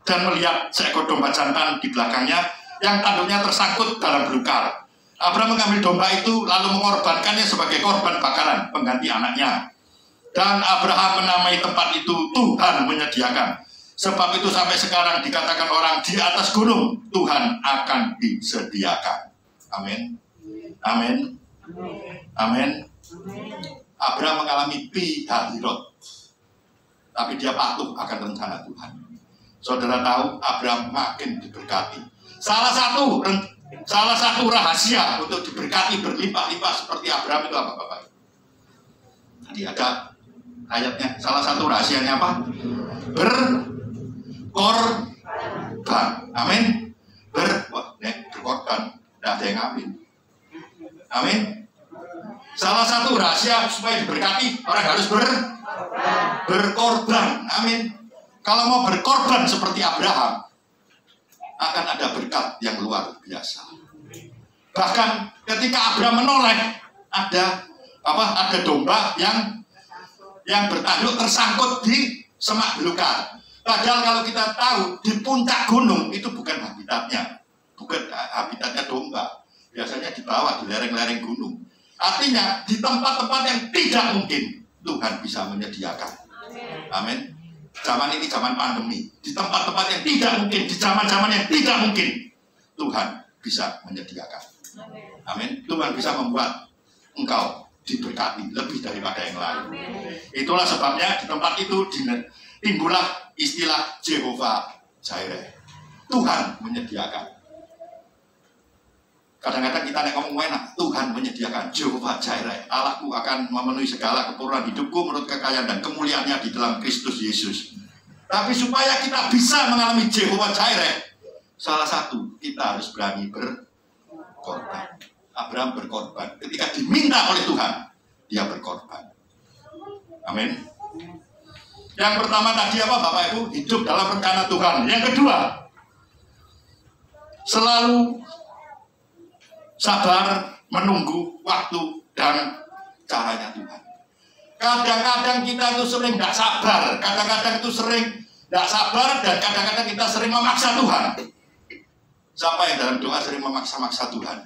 dan melihat seekor domba jantan di belakangnya yang tanduknya tersangkut dalam belukar. Abraham mengambil domba itu lalu mengorbankannya sebagai korban bakaran pengganti anaknya. Dan Abraham menamai tempat itu Tuhan menyediakan. Sebab itu sampai sekarang dikatakan orang di atas gunung Tuhan akan disediakan. Amin. Amin. Amin. Abraham mengalami pihahirot, tapi dia patuh akan rencana Tuhan. Saudara tahu Abraham makin diberkati. Salah satu rahasia untuk diberkati berlimpah-limpah seperti Abraham itu apa Bapak? Tadi ada ayatnya. Salah satu rahasianya apa? Berkorban. Amin. Berkorban. Tidak ada yang amin. Amin. Salah satu rahasia supaya diberkati orang harus berkorban. Amin. Kalau mau berkorban seperti Abraham, akan ada berkat yang luar biasa. Bahkan ketika Abraham menoleh, ada domba yang bertanduk tersangkut di semak belukar. Padahal kalau kita tahu di puncak gunung itu bukan habitatnya domba. Biasanya di bawah, di lereng-lereng gunung. Artinya di tempat-tempat yang tidak mungkin Tuhan bisa menyediakan. Amin. Zaman ini zaman pandemi. Di tempat-tempat yang tidak mungkin, di zaman-zaman yang tidak mungkin Tuhan bisa menyediakan. Amin. Tuhan bisa membuat engkau diberkati lebih daripada yang lain. Itulah sebabnya di tempat itu timbullah istilah Jehovah Jireh. Tuhan menyediakan. Kadang-kadang kita ngomong enak, Tuhan menyediakan. Jehovah Jireh, Allahku akan memenuhi segala keperluan hidupku menurut kekayaan dan kemuliaannya di dalam Kristus Yesus. Tapi supaya kita bisa mengalami Jehovah Jireh, salah satu kita harus berani berkorban. Abraham berkorban. Ketika diminta oleh Tuhan, dia berkorban. Amin. Yang pertama tadi apa Bapak Ibu? Hidup dalam rencana Tuhan. Yang kedua, selalu sabar menunggu waktu dan caranya Tuhan. Kadang-kadang kita itu sering tidak sabar, kadang-kadang itu sering tidak sabar, dan kadang-kadang kita sering memaksa Tuhan. Siapa yang dalam doa sering memaksa-maksa Tuhan?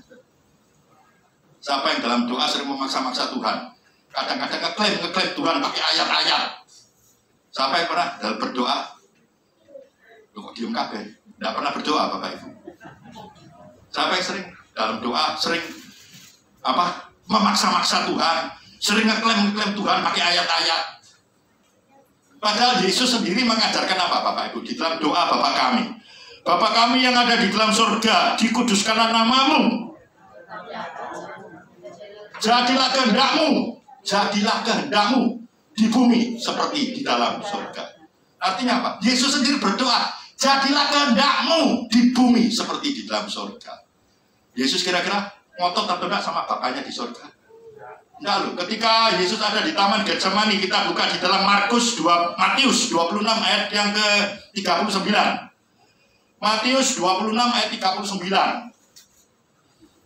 Siapa yang dalam doa sering memaksa-maksa Tuhan? Kadang-kadang ngeklaim Tuhan pakai ayat-ayat. Siapa yang pernah dalam berdoa? Loh, kok diem kabeh? Tidak pernah berdoa Bapak Ibu? Siapa yang sering dalam doa sering memaksa-maksa Tuhan, sering ngeklaim Tuhan pakai ayat-ayat? Padahal Yesus sendiri mengajarkan apa Bapak Ibu? Di dalam doa Bapa kami yang ada di dalam surga, dikuduskanlah namamu. Jadilah kehendakmu di bumi seperti di dalam surga. Artinya apa? Yesus sendiri berdoa, jadilah kehendakmu di bumi seperti di dalam surga. Yesus kira-kira ngotot atau enggak sama Bapaknya di surga? Enggak loh. Ketika Yesus ada di Taman Getsemani, kita buka di dalam Matius 26 ayat yang ke-39. Matius 26 ayat 39.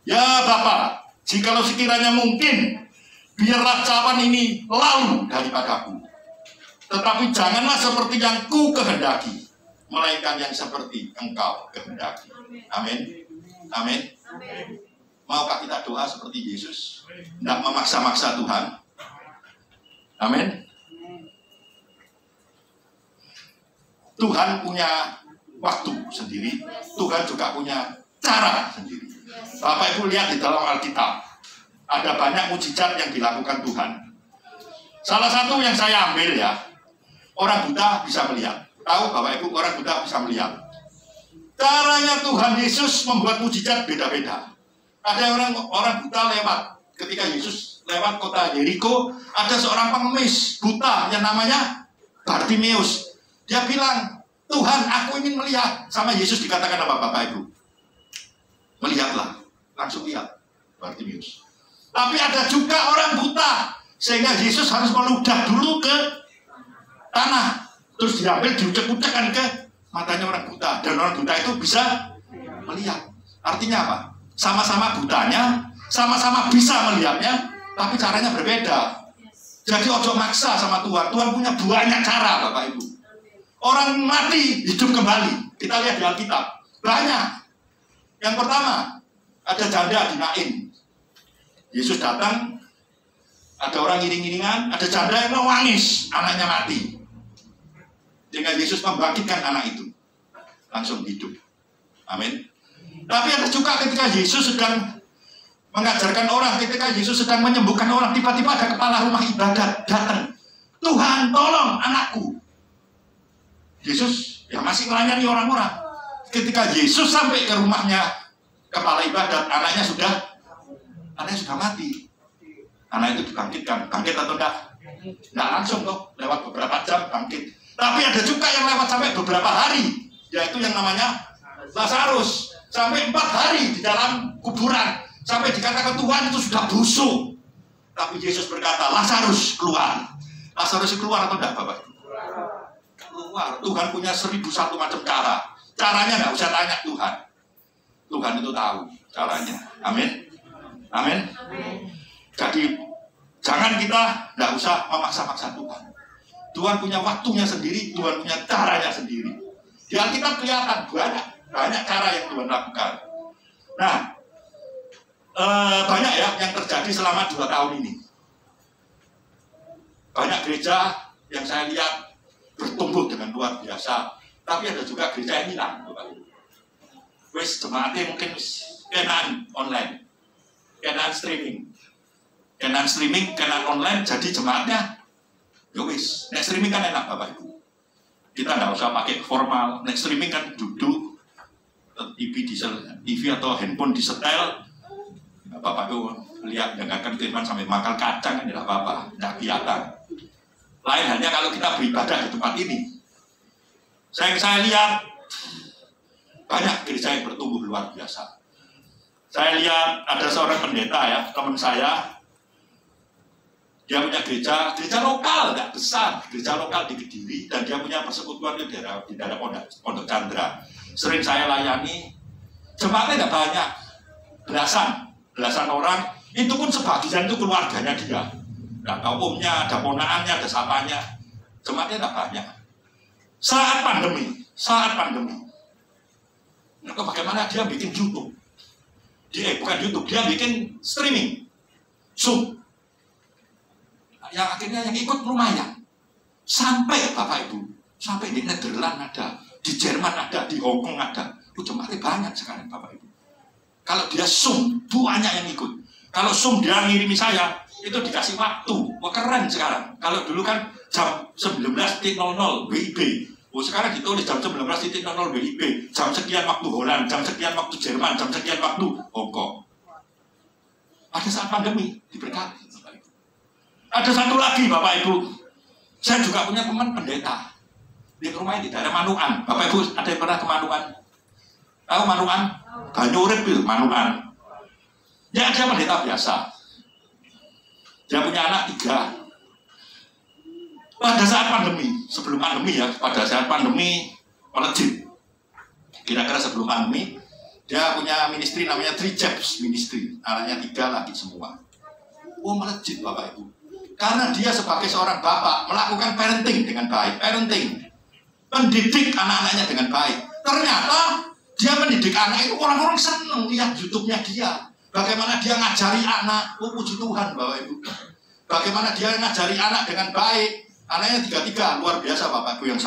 Ya Bapa, jikalau sekiranya mungkin, biarlah cawan ini lalu daripadaku. Tetapi janganlah seperti yang ku kehendaki, melainkan yang seperti engkau kehendaki. Amin. Amin. Maukah kita doa seperti Yesus? Tidak memaksa-maksa Tuhan. Amin. Tuhan punya waktu sendiri. Tuhan juga punya cara sendiri. Bapak Ibu lihat di dalam Alkitab, ada banyak mujizat yang dilakukan Tuhan. Salah satu yang saya ambil ya, orang buta bisa melihat. Tahu Bapak Ibu, orang buta bisa melihat. Caranya Tuhan Yesus membuat mujizat beda-beda. Ada orang buta lewat ketika Yesus lewat kota Yeriko, ada seorang pengemis buta yang namanya Bartimeus. Dia bilang, Tuhan, aku ingin melihat. Sama Yesus dikatakan apa Bapak Ibu? Melihatlah. Langsung lihat Bartimeus. Tapi ada juga orang buta, sehingga Yesus harus meludah dulu ke tanah, terus diambil, diucek-ucekkan ke matanya orang buta. Dan orang buta itu bisa melihat. Artinya apa? Sama-sama butanya, sama-sama bisa melihatnya, tapi caranya berbeda. Jadi ojo maksa sama Tuhan. Tuhan punya banyak cara Bapak Ibu. Orang mati hidup kembali. Kita lihat di Alkitab. Banyak. Yang pertama, ada janda di Nain. Yesus datang, ada orang iring-iringan, ada janda yang nangis, anaknya mati. Dengan Yesus membangkitkan anak itu. Langsung hidup. Amin. Tapi ada juga ketika Yesus sedang mengajarkan orang, ketika Yesus sedang menyembuhkan orang, tiba-tiba ada kepala rumah ibadat datang. Tuhan, tolong anakku. Yesus yang masih melayani orang-orang. Ketika Yesus sampai ke rumahnya kepala ibadat, anaknya sudah mati. Anak itu dibangkitkan. Bangkit atau enggak? Enggak langsung kok, lewat beberapa jam bangkit. Tapi ada juga yang lewat sampai beberapa hari, yaitu yang namanya Lazarus. Sampai 4 hari di dalam kuburan. Sampai dikatakan Tuhan itu sudah busuk. Tapi Yesus berkata, Lazarus keluar. Lazarus keluar atau enggak Bapak? Keluar. Tuhan punya 1001 macam cara. Caranya enggak usah tanya Tuhan. Tuhan itu tahu caranya. Amin. Amin. Jadi jangan kita enggak usah memaksa-maksa Tuhan. Tuhan punya waktunya sendiri, Tuhan punya caranya sendiri. Di Alkitab kelihatan banyak cara yang Tuhan lakukan. Nah, banyak ya yang terjadi selama 2 tahun ini. Banyak gereja yang saya lihat bertumbuh dengan luar biasa, tapi ada juga gereja yang hilang. Wes jemaatnya mungkin kenaan online, kenaan streaming, kenaan online, jadi jemaatnya ya wis. Nek streaming kan enak Bapak Ibu. Kita nggak usah pakai formal. Nek streaming kan duduk TV atau handphone disetel. Bapak Ibu lihat dengarkan firman sampai makan kacang, tidak apa-apa, tidak kelihatan. Lain halnya kalau kita beribadah di tempat ini. Saya lihat banyak gereja yang bertumbuh luar biasa. Saya lihat ada seorang pendeta ya, teman saya. Dia punya gereja lokal, tidak besar, gereja lokal di Kediri, dan dia punya persekutuan di daerah Pondok Chandra. Sering saya layani, jemaatnya tidak banyak, belasan orang, itu pun sebagian itu keluarganya dia. Ada umumnya, ada ponaannya, ada sapanya, jemaatnya tidak banyak. Saat pandemi, nah, bagaimana dia bikin YouTube? Bukan YouTube, dia bikin streaming, Zoom. Yang akhirnya yang ikut lumayan. Sampai Bapak Ibu, sampai di Nederland ada, di Jerman ada, di Hong Kong ada. Jemaatnya banyak sekarang Bapak Ibu. Kalau dia Zoom, banyak yang ikut. Kalau Zoom dia ngirimi saya, itu dikasih waktu. Wah keren sekarang. Kalau dulu kan jam 19.00 WIB. Oh sekarang ditulis jam 19.00 WIB. Jam sekian waktu Holland, jam sekian waktu Jerman, jam sekian waktu Hong Kong. Pada saat pandemi diberkati. Ada satu lagi Bapak Ibu, saya juga punya teman pendeta di rumahnya di daerah Manuan. Bapak Ibu ada yang pernah ke Manuan? Tahu Manuan? Banyurip itu Manuan. Ya dia pendeta biasa. Dia punya anak 3. Pada saat pandemi, sebelum pandemi ya, pada saat pandemi melejit. Kira-kira sebelum pandemi, dia punya ministry namanya 3 Jabs Ministry. Anaknya 3 lagi semua. Oh melejit Bapak Ibu. Karena dia sebagai seorang bapak melakukan parenting dengan baik. Mendidik anak-anaknya dengan baik. Ternyata dia mendidik anak itu, orang-orang senang lihat YouTube-nya dia. Bagaimana dia ngajari anak. Oh puji Tuhan Bapak Ibu. Bagaimana dia ngajari anak dengan baik. Anaknya 3 luar biasa Bapak Ibu. Yang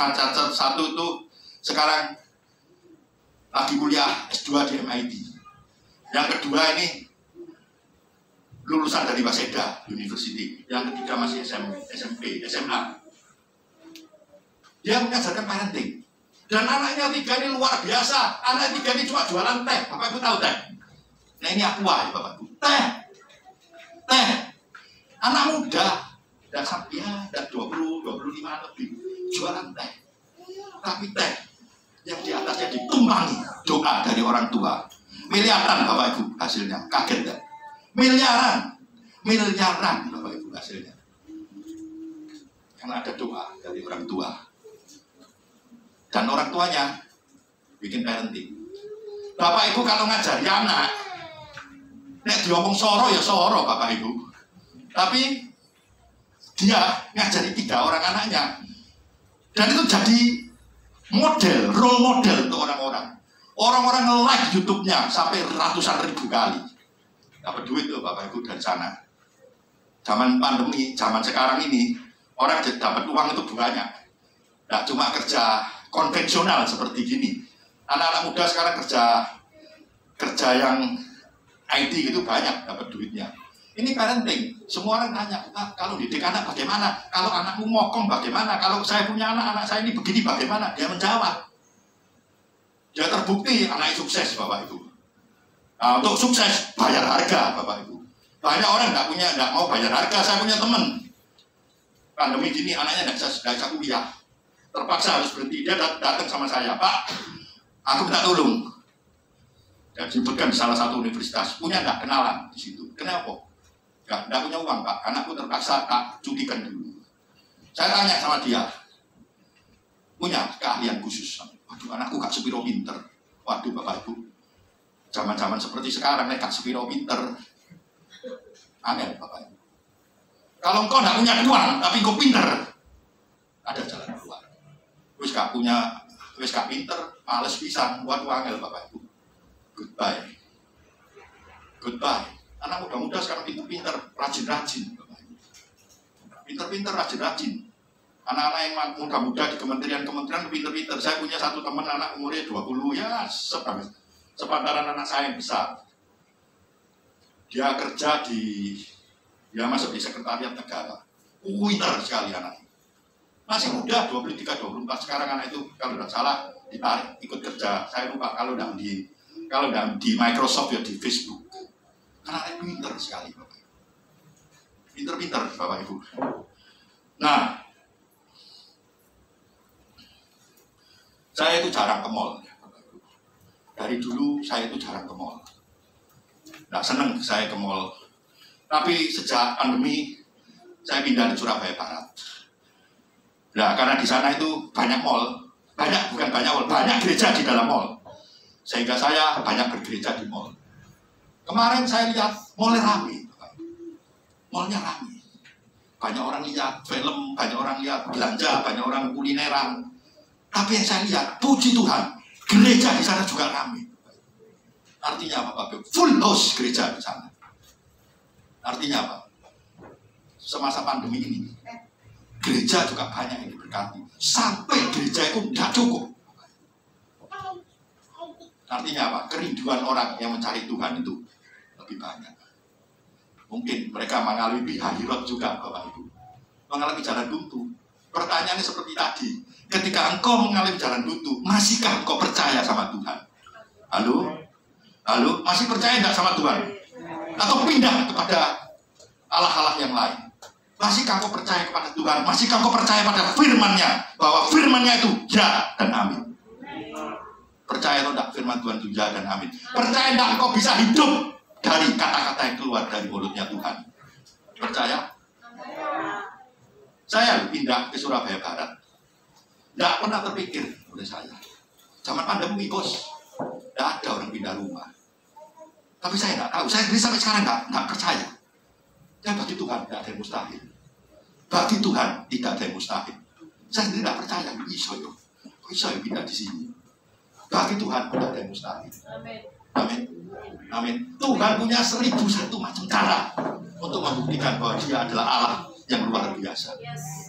satu itu sekarang lagi kuliah S2 di MIT. Yang kedua ini lulusan dari Waseda University, yang ketiga masih SMP, SMA. Dia mengajarkan parenting. Dan anaknya 3 ini luar biasa. Anak 3 ini cuma jualan teh. Bapak Ibu tahu teh? Nah ini aqua ya Bapak Ibu. Teh. Anak muda, dan sampai dan 20-25 lebih jualan teh. Tapi teh yang di atasnya ditumpangi doa dari orang tua. Miliaran Bapak Ibu hasilnya, kaget ya? Miliaran Bapak Ibu hasilnya. Karena ada doa dari orang tua. Dan orang tuanya bikin parenting. Bapak Ibu kalau ngajari anak, nek diomong soro ya soro Bapak Ibu. Tapi dia ngajari 3 orang anaknya. Dan itu jadi model, role model untuk orang-orang. Orang-orang nge-like YouTube-nya sampai ratusan ribu kali. Dapat duit tuh Bapak Ibu dari sana. Zaman pandemi, zaman sekarang ini, orang dapat uang itu banyak. Nggak cuma kerja konvensional seperti gini. Anak-anak muda sekarang kerja yang IT gitu banyak dapat duitnya. Ini parenting. Semua orang tanya, kalau didik anak bagaimana? Kalau anakmu mokong bagaimana? Kalau saya punya anak saya ini begini bagaimana? Dia menjawab. Dia terbukti anaknya sukses Bapak Ibu. Nah, untuk sukses bayar harga Bapak Ibu. Banyak orang nggak mau bayar harga. Saya punya teman. Pandemi gini anaknya nggak bisa kuliah. Terpaksa harus berhenti. Dia datang sama saya, Pak, aku minta tolong. Dan disebutkan di salah satu universitas. Punya nggak kenalan di situ? Kenapa? Nggak punya uang Pak, anakku terpaksa tak cutikan dulu. Saya tanya sama dia, punya keahlian khusus. Waduh, anakku gak sepiro pinter. Waduh Bapak Ibu, zaman-zaman seperti sekarang gak sepiro pinter. Aneh Bapak Ibu. Kalau engkau gak punya uang, tapi engkau pinter, ada jalan keluar. Wis gak pinter, males pisan. Waduh angel Bapak Ibu. Goodbye. Anak muda-muda sekarang pinter-pinter, rajin-rajin. Pinter-pinter, rajin-rajin. Anak-anak yang muda-muda di kementerian-kementerian pinter-pinter. Saya punya satu teman anak umurnya 20, ya sepantaran anak saya yang besar. Dia kerja masuk di sekretariat negara. Pinter sekali anak. Masih muda, 23, 24. Sekarang anak itu kalau tidak salah ditarik ikut kerja. Saya lupa kalau tidak di Microsoft ya di Facebook. Karena anaknya pinter sekali Bapak Ibu. Pinter-pinter Bapak Ibu. Nah, saya itu jarang ke mall Bapak Ibu. Dari dulu saya itu jarang ke mall. Nggak seneng saya ke mall. Tapi sejak pandemi saya pindah di Surabaya Barat. Nah, karena di sana itu banyak mall. Banyak gereja di dalam mall. Sehingga saya banyak bergereja di mall. Kemarin saya lihat mallnya rame. Mallnya rame. Banyak orang lihat film, banyak orang lihat belanja, banyak orang kulineran. Tapi yang saya lihat, puji Tuhan, gereja di sana juga rame. Artinya apa Bapak? Full house gereja di sana. Artinya apa? Semasa pandemi ini, gereja juga banyak yang diberkati. Sampai gereja itu tidak cukup. Artinya apa? Kerinduan orang yang mencari Tuhan itu lebih banyak. Mungkin mereka mengalami bihairot juga Bapak Ibu. Mengalami jalan buntu. Pertanyaannya seperti tadi. Ketika engkau mengalami jalan buntu, masihkah engkau percaya sama Tuhan? Halo? Masih percaya tidak sama Tuhan? Atau pindah kepada Allah-Allah yang lain? Masihkah engkau percaya kepada Tuhan? Masihkah engkau percaya pada firman-Nya? Bahwa firman-Nya itu ya dan amin. Percaya atau tidak firman Tuhan itu ya dan amin. Percaya tidak engkau bisa hidup dari kata-kata yang keluar dari mulutnya Tuhan? Percaya? Saya pindah ke Surabaya Barat. Tidak pernah terpikir oleh saya. Zaman pandemi bos, tidak ada orang pindah rumah. Tapi saya tidak tahu. Saya sampai sekarang tidak percaya. Ya bagi Tuhan tidak ada yang mustahil. Bagi Tuhan tidak ada yang mustahil. Saya sendiri tidak percaya. Bisa pindah di sini. Bagi Tuhan tidak ada yang mustahil. Amin. Tuhan punya 1001 macam cara untuk membuktikan bahwa Dia adalah Allah yang luar biasa.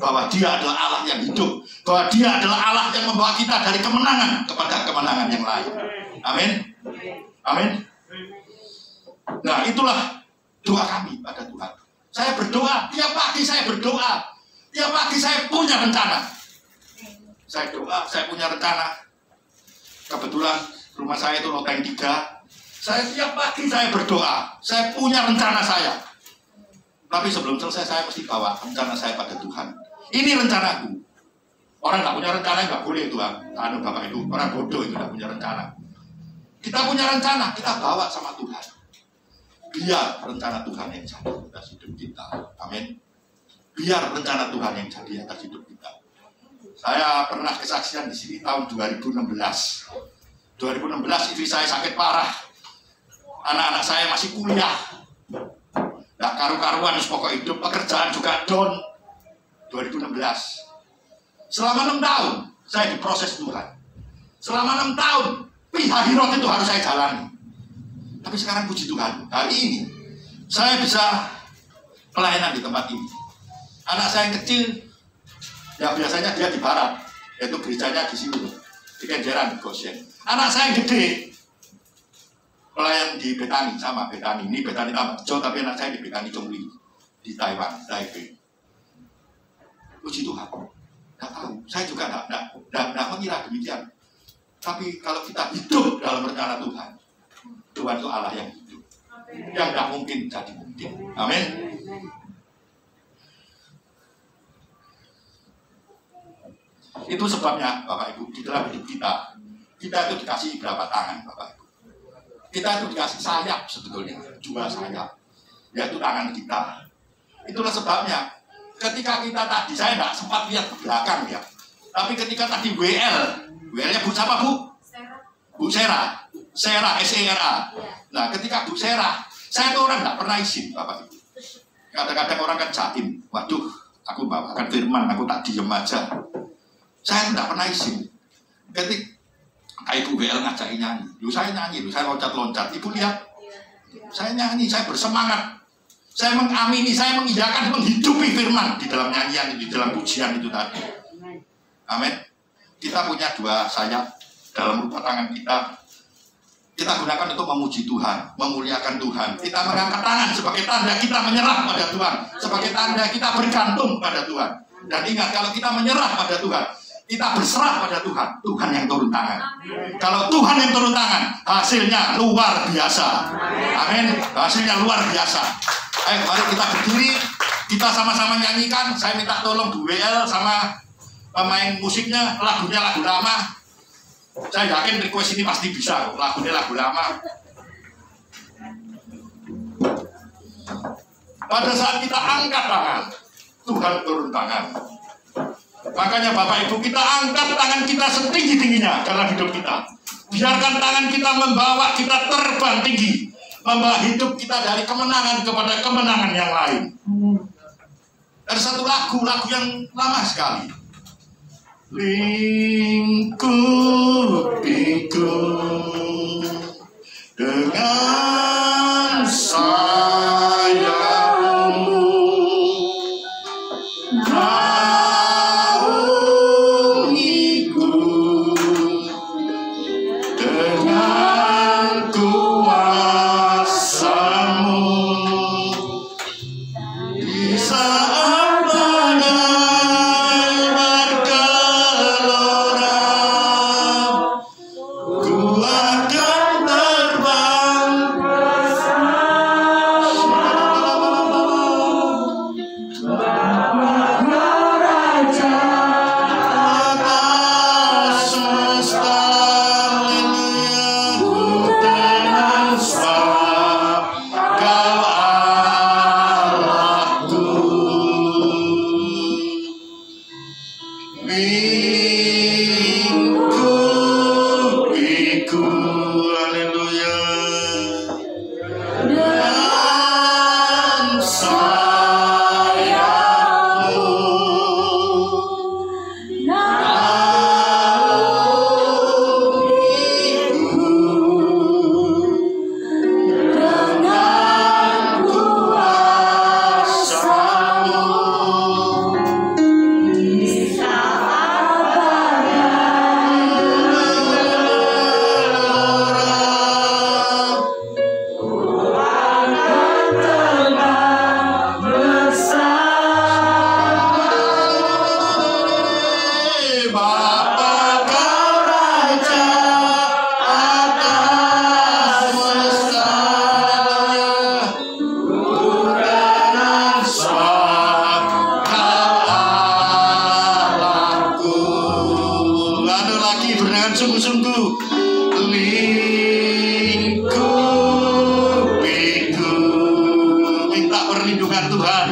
Bahwa Dia adalah Allah yang hidup. Bahwa Dia adalah Allah yang membawa kita dari kemenangan kepada kemenangan yang lain. Amin. Nah, itulah doa kami pada Tuhan. Saya berdoa, tiap pagi saya berdoa. Tiap pagi saya punya rencana. Saya doa, saya punya rencana. Kebetulan rumah saya itu loteng 3. Saya tiap pagi saya berdoa. Saya punya rencana saya. Tapi sebelum selesai saya mesti bawa rencana saya pada Tuhan. Ini rencanaku. Orang nggak punya rencana nggak boleh Tuhan. Bapak itu orang bodoh itu nggak punya rencana. Kita punya rencana, kita bawa sama Tuhan. Biar rencana Tuhan yang jadi atas hidup kita. Amin. Biar rencana Tuhan yang jadi atas hidup kita. Saya pernah kesaksian di sini tahun 2016. 2016 istri saya sakit parah. Anak-anak saya masih kuliah. Nggak karu-karuan pokok hidup, pekerjaan juga down. 2016. Selama 6 tahun saya diproses Tuhan. Selama 6 tahun Hirot itu harus saya jalani. Tapi sekarang puji Tuhan, hari ini saya bisa pelayanan di tempat ini. Anak saya yang kecil, ya biasanya dia di barat, yaitu gerejanya di sini, di Kenjeran, di Goshen. Anak saya yang gede, pelayan di Betani, sama Betani. Ini Betani Tambakjo, tapi anak saya di Betani Chongli, di Taiwan, Taipei. Puji Tuhan, nggak tahu. Saya juga nggak mengira demikian. Tapi kalau kita hidup dalam rencana Tuhan, Tuhan itu Allah yang hidup, yang nggak mungkin jadi mungkin. Amin. Itu sebabnya Bapak Ibu, di dalam hidup kita itu dikasih berapa tangan Bapak Ibu. Kita itu dikasih sayap sebetulnya, 2 sayap, yaitu tangan kita. Itulah sebabnya ketika kita tadi, saya nggak sempat lihat ke belakang ya, tapi ketika tadi WL-nya Bu siapa Bu? Bu Sera, S-E-R-A. Nah ketika Bu Sera, saya tuh orang nggak pernah izin Bapak Ibu. Kadang-kadang orang kan jaim, waduh aku bawakan firman, aku tak diem aja. Saya nggak pernah izin. Ketika Ibu WL ngajakin nyanyi, saya nyanyi, saya loncat-loncat. Ibu lihat, saya nyanyi, saya bersemangat. Saya mengamini, saya mengiyakan, menghidupi firman di dalam nyanyian, di dalam pujian itu tadi. Amin. Kita punya 2 sayap dalam rupa tangan kita. Kita gunakan untuk memuji Tuhan, memuliakan Tuhan. Kita mengangkat tangan sebagai tanda kita menyerah pada Tuhan, sebagai tanda kita bergantung pada Tuhan. Dan ingat, kalau kita menyerah pada Tuhan, kita berserah pada Tuhan, Tuhan yang turun tangan. Kalau Tuhan yang turun tangan, hasilnya luar biasa. Amin. Hasilnya luar biasa. Ayo mari kita berdiri, kita sama-sama nyanyikan. Saya minta tolong Bu WL sama pemain musiknya, lagunya lagu lama. Saya yakin request ini pasti bisa, lagunya lagu lama. Pada saat kita angkat tangan, Tuhan turun tangan. Makanya Bapak Ibu, kita angkat tangan kita setinggi-tingginya dalam hidup kita. Biarkan tangan kita membawa kita terbang tinggi, membawa hidup kita dari kemenangan kepada kemenangan yang lain. Ada satu lagu yang lama sekali. Lingkupiku dengan sayapmu, naungiku dengan kuasamu di saat ku akan terbang sungguh-sungguh. Lingkupiku, minta perlindungan Tuhan.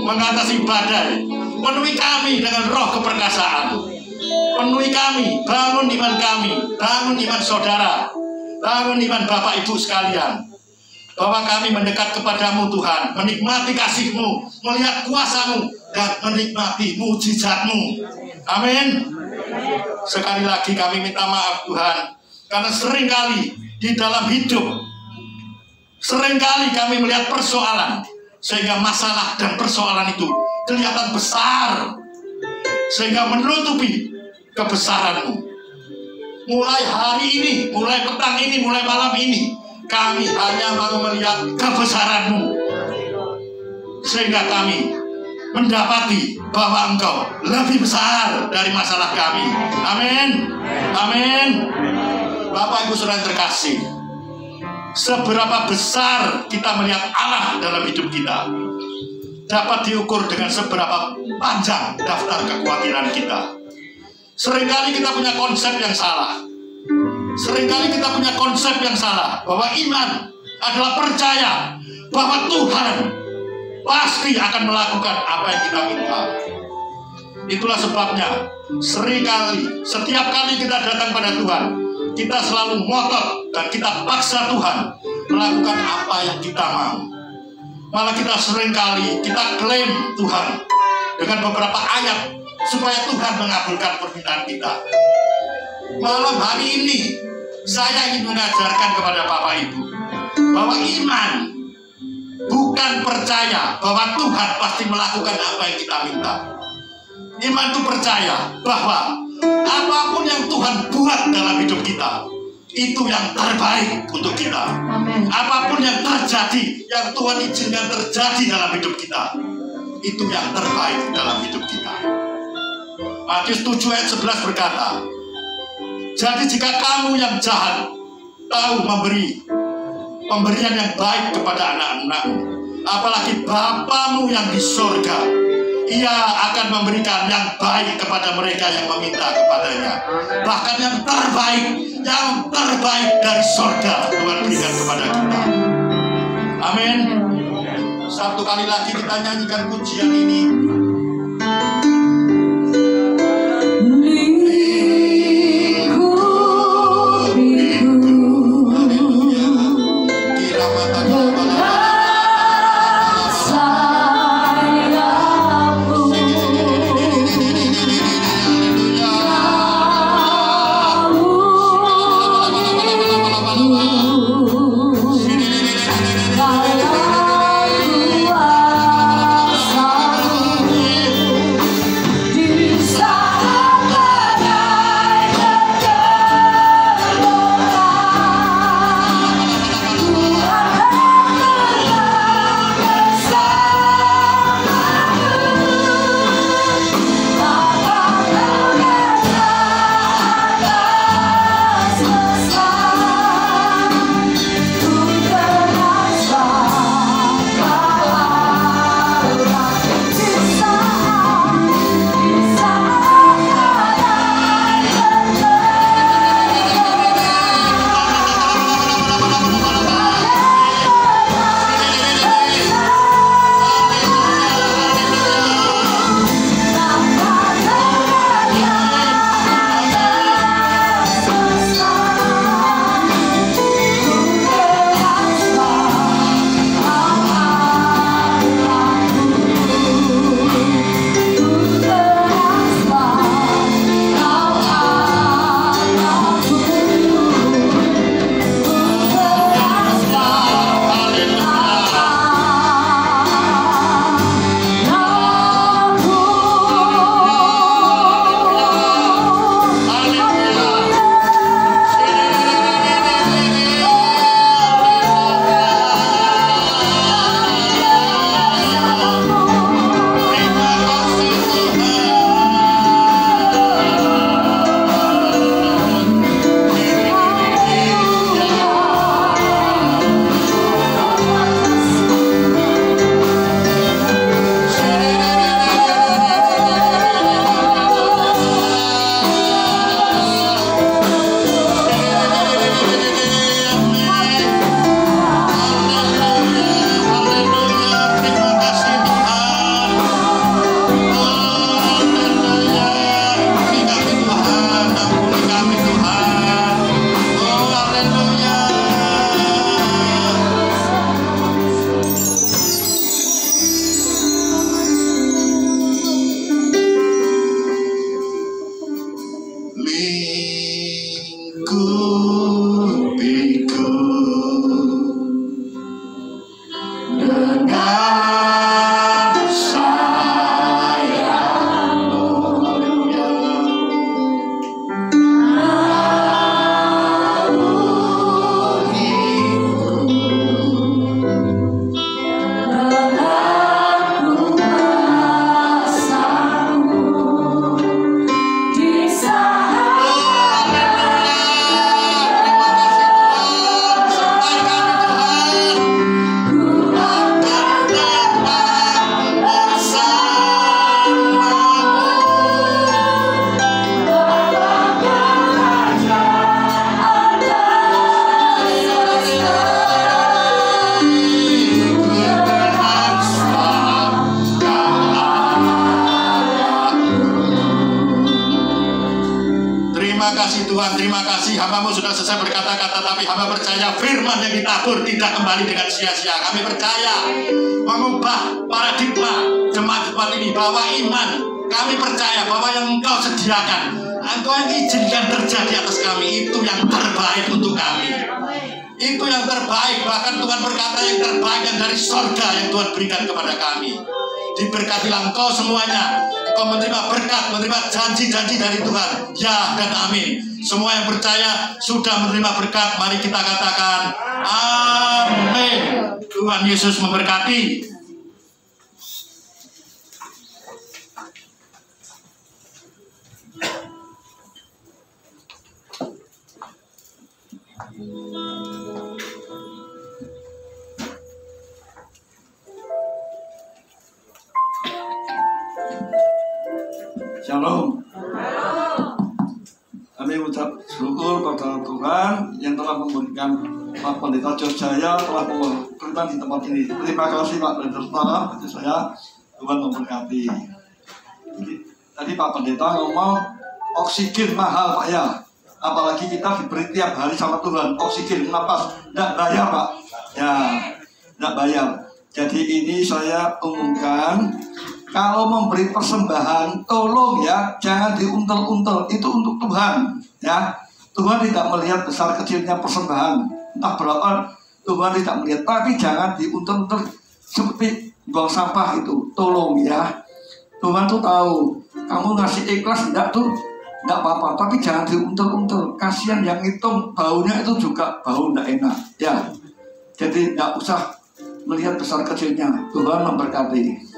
Mengatasi badai, penuhi kami dengan roh keperkasaan, penuhi kami, bangun iman kami, bangun iman saudara, bangun iman Bapak Ibu sekalian, bahwa kami mendekat kepadamu Tuhan, menikmati kasih-Mu, melihat kuasa-Mu, dan menikmati mujizat-Mu. Amin. Sekali lagi kami minta maaf Tuhan, karena seringkali di dalam hidup, seringkali kami melihat persoalan, sehingga masalah dan persoalan itu kelihatan besar, sehingga menutupi kebesaran-Mu. Mulai hari ini, mulai petang ini, mulai malam ini, kami hanya mau melihat kebesaran-Mu, sehingga kami mendapati bahwa Engkau lebih besar dari masalah kami. Amin. Amin. Bapak Ibu Saudara terkasih, seberapa besar kita melihat Allah dalam hidup kita dapat diukur dengan seberapa panjang daftar kekhawatiran kita. Seringkali kita punya konsep yang salah. Seringkali kita punya konsep yang salah bahwa iman adalah percaya bahwa Tuhan pasti akan melakukan apa yang kita minta. Itulah sebabnya seringkali, setiap kali kita datang pada Tuhan, kita selalu ngotot dan kita paksa Tuhan melakukan apa yang kita mau. Malah kita seringkali kita klaim Tuhan dengan beberapa ayat supaya Tuhan mengabulkan permintaan kita. Malam hari ini saya ingin mengajarkan kepada Bapak Ibu bahwa iman bukan percaya bahwa Tuhan pasti melakukan apa yang kita minta. Iman itu percaya bahwa apapun yang Tuhan buat dalam hidup kita, itu yang terbaik untuk kita. Amen. Apapun yang terjadi, yang Tuhan izinkan terjadi dalam hidup kita, itu yang terbaik dalam hidup kita. Matius 7 ayat 11 berkata, jadi jika kamu yang jahat tahu memberi pemberian yang baik kepada anak-anakmu, apalagi Bapamu yang di surga, Ia akan memberikan yang baik kepada mereka yang meminta kepadanya. Bahkan yang terbaik dari surga Tuhan berikan kepada kita. Amin. Satu kali lagi kita nyanyikan pujian ini. Dalam kuasa kasih Tuhan, terima kasih. Hamba-Mu sudah selesai berkata-kata, tapi hamba percaya firman yang ditabur tidak kembali dengan sia-sia. Kami percaya mengubah paradigma jemaat ini bahwa iman. Kami percaya bahwa yang Engkau sediakan, Engkau yang izinkan terjadi atas kami, itu yang terbaik untuk kami. Itu yang terbaik. Bahkan Tuhan berkata yang terbaik yang dari sorga yang Tuhan berikan kepada kami. Diberkatilah Engkau semuanya. Engkau menerima berkat, menerima janji-janji dari Tuhan. Ya dan amin. Semua yang percaya sudah menerima berkat. Mari kita katakan amin. Tuhan Yesus memberkati. Shalom. Kami ucap syukur pada Tuhan yang telah memberikan Pak Pendeta Jaya telah memberikan di tempat ini. Terima kasih Pak Pendeta, bagi saya Tuhan memberkati. Tadi Pak Pendeta ngomong oksigen mahal Pak ya. Apalagi kita diberi tiap hari sama Tuhan oksigen napas, tidak bayar Pak. Ya, tidak bayar. Jadi ini saya umumkan. Kalau memberi persembahan, tolong ya, jangan diuntel-untel. Itu untuk Tuhan, ya. Tuhan tidak melihat besar kecilnya persembahan. Entah berapa, Tuhan tidak melihat. Tapi jangan diuntel-untel seperti buang sampah itu. Tolong ya. Tuhan tuh tahu. Kamu ngasih ikhlas enggak tuh, enggak apa-apa. Tapi jangan diuntel-untel. Kasihan yang hitung baunya itu juga bau enggak enak. Ya. Jadi enggak usah melihat besar kecilnya. Tuhan memberkati.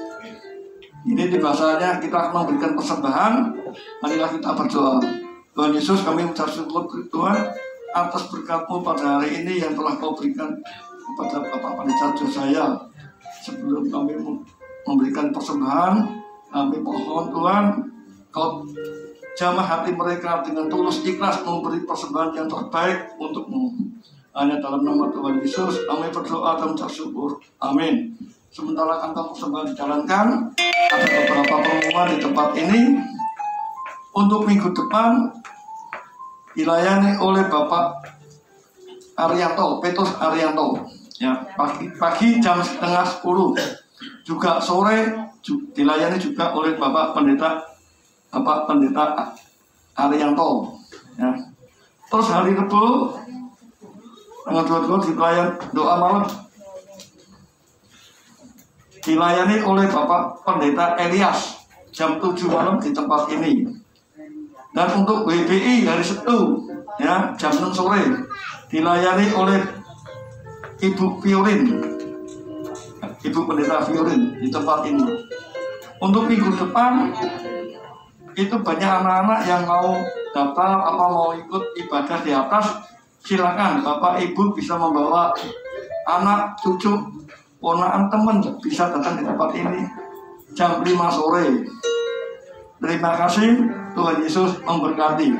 Ini di bahasanya kita memberikan persembahan. Marilah kita berdoa. Tuhan Yesus, kami mengucap syukur Tuhan atas berkat-Mu pada hari ini yang telah Kau berikan kepada Bapak Pendeta Jaya. Sebelum kami memberikan persembahan, kami mohon Tuhan Kau jamah hati mereka dengan tulus ikhlas memberi persembahan yang terbaik untuk-Mu. Hanya dalam nama Tuhan Yesus kami berdoa dan mengucap syukur. Amin. Sementara kantor persembahan dijalankan, ada beberapa pengumuman di tempat ini. Untuk minggu depan dilayani oleh Bapak Arianto, Petrus Arianto. Ya, pagi jam 9:30. Juga sore dilayani juga oleh Bapak Pendeta Arianto. Ya. Terus hari Rabu tanggal 22 dilayani doa malam. Dilayani oleh Bapak Pendeta Elias jam 7 malam di tempat ini. Dan untuk WBI hari Sabtu ya jam 6 sore dilayani oleh Ibu Fiorin, Ibu Pendeta Fiorin di tempat ini. Untuk minggu depan itu banyak anak-anak yang mau daftar apa mau ikut ibadah di atas. Silakan Bapak Ibu bisa membawa anak, cucu, ponaan, teman bisa datang di tempat ini jam 5 sore. Terima kasih, Tuhan Yesus memberkati.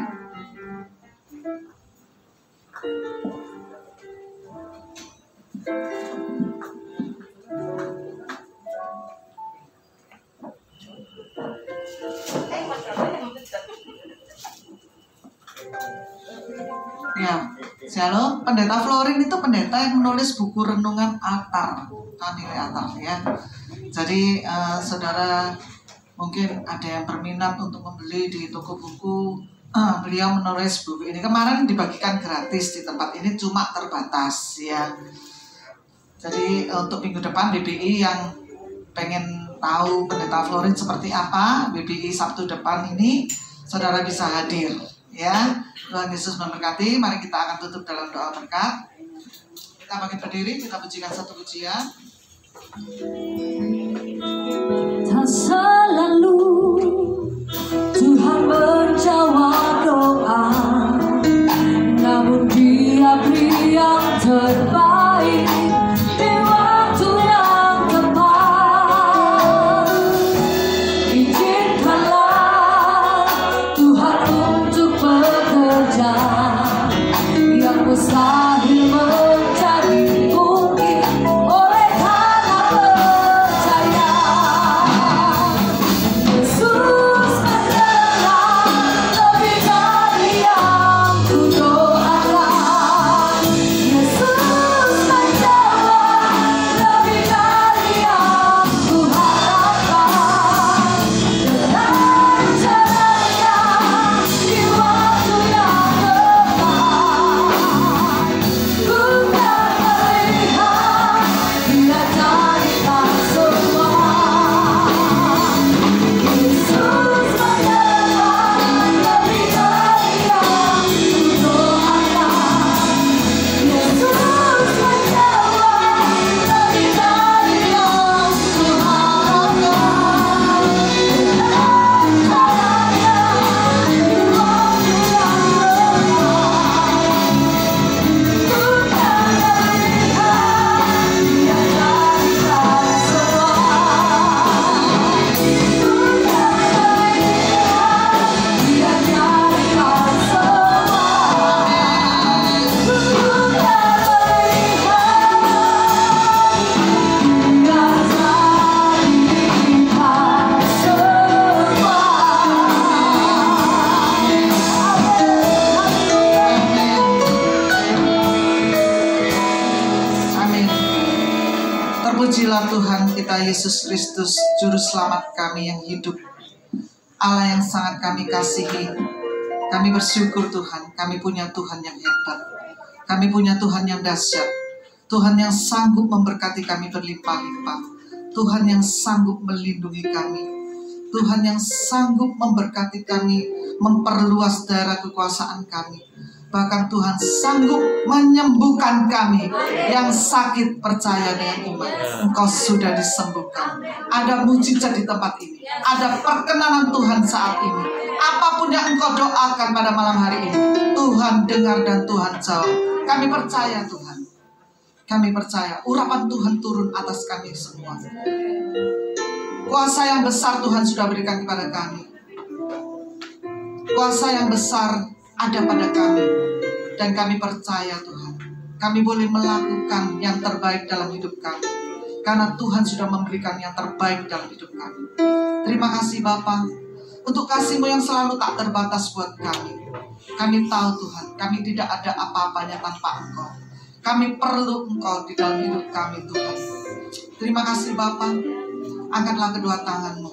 Ya, Shalom. Pendeta Florin itu pendeta yang menulis buku renungan altar, nilai altar ya. Jadi saudara mungkin ada yang berminat untuk membeli di toko buku. Beliau menulis buku ini kemarin dibagikan gratis di tempat ini, cuma terbatas ya. Jadi untuk minggu depan BBI yang pengen tahu pendeta Florin seperti apa, BBI Sabtu depan ini saudara bisa hadir ya. Tuhan Yesus memberkati. Mari kita akan tutup dalam doa berkat. Kita bangkit berdiri, kita pujikan satu pujian. Tak selalu Tuhan menjawab doa, namun Dia beri yang terbaik di waktu yang tepat. Izinkanlah Tuhan untuk bekerja yang mustahil menjadi mungkin oleh karena percaya. kita Yesus Kristus, Juru Selamat kami yang hidup, Allah yang sangat kami kasihi. Kami bersyukur Tuhan, kami punya Tuhan yang hebat, kami punya Tuhan yang dahsyat, Tuhan yang sanggup memberkati kami berlimpah-limpah, Tuhan yang sanggup melindungi kami, Tuhan yang sanggup memberkati kami, memperluas daerah kekuasaan kami. Bahkan Tuhan sanggup menyembuhkan kami yang sakit. Percaya dengan iman, engkau sudah disembuhkan. Ada mujizat di tempat ini, ada perkenanan Tuhan saat ini. Apapun yang engkau doakan pada malam hari ini, Tuhan dengar dan Tuhan jawab. Kami percaya Tuhan, kami percaya urapan Tuhan turun atas kami semua. Kuasa yang besar Tuhan sudah berikan kepada kami. Kuasa yang besar ada pada kami, dan kami percaya Tuhan, kami boleh melakukan yang terbaik dalam hidup kami, karena Tuhan sudah memberikan yang terbaik dalam hidup kami. Terima kasih Bapa untuk kasih-Mu yang selalu tak terbatas buat kami. Kami tahu Tuhan, kami tidak ada apa-apanya tanpa Engkau. Kami perlu Engkau di dalam hidup kami Tuhan. Terima kasih Bapa. Angkatlah kedua tangan-Mu,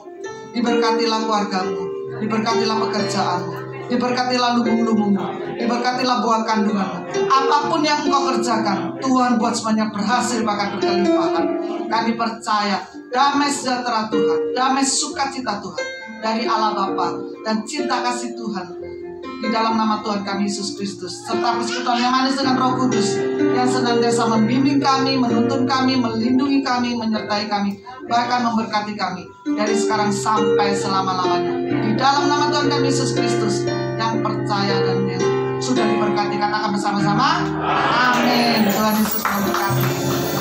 diberkatilah keluarga-Mu, diberkatilah pekerjaan-Mu, diberkatilah lubung-lubung-Mu, diberkatilah buah kandungan-Mu. Apapun yang Engkau kerjakan, Tuhan buat semuanya berhasil bahkan berkelimpahan. Kami percaya damai sejahtera Tuhan, damai sukacita Tuhan dari Allah Bapa dan cinta kasih Tuhan di dalam nama Tuhan kami Yesus Kristus, serta persekutuan yang manis dengan Roh Kudus yang senantiasa membimbing kami, menuntun kami, melindungi kami, menyertai kami, bahkan memberkati kami dari sekarang sampai selama-lamanya. Di dalam nama Tuhan kami Yesus Kristus yang percaya dan yang sudah diberkati, katakan bersama-sama, amin. Tuhan Yesus memberkati.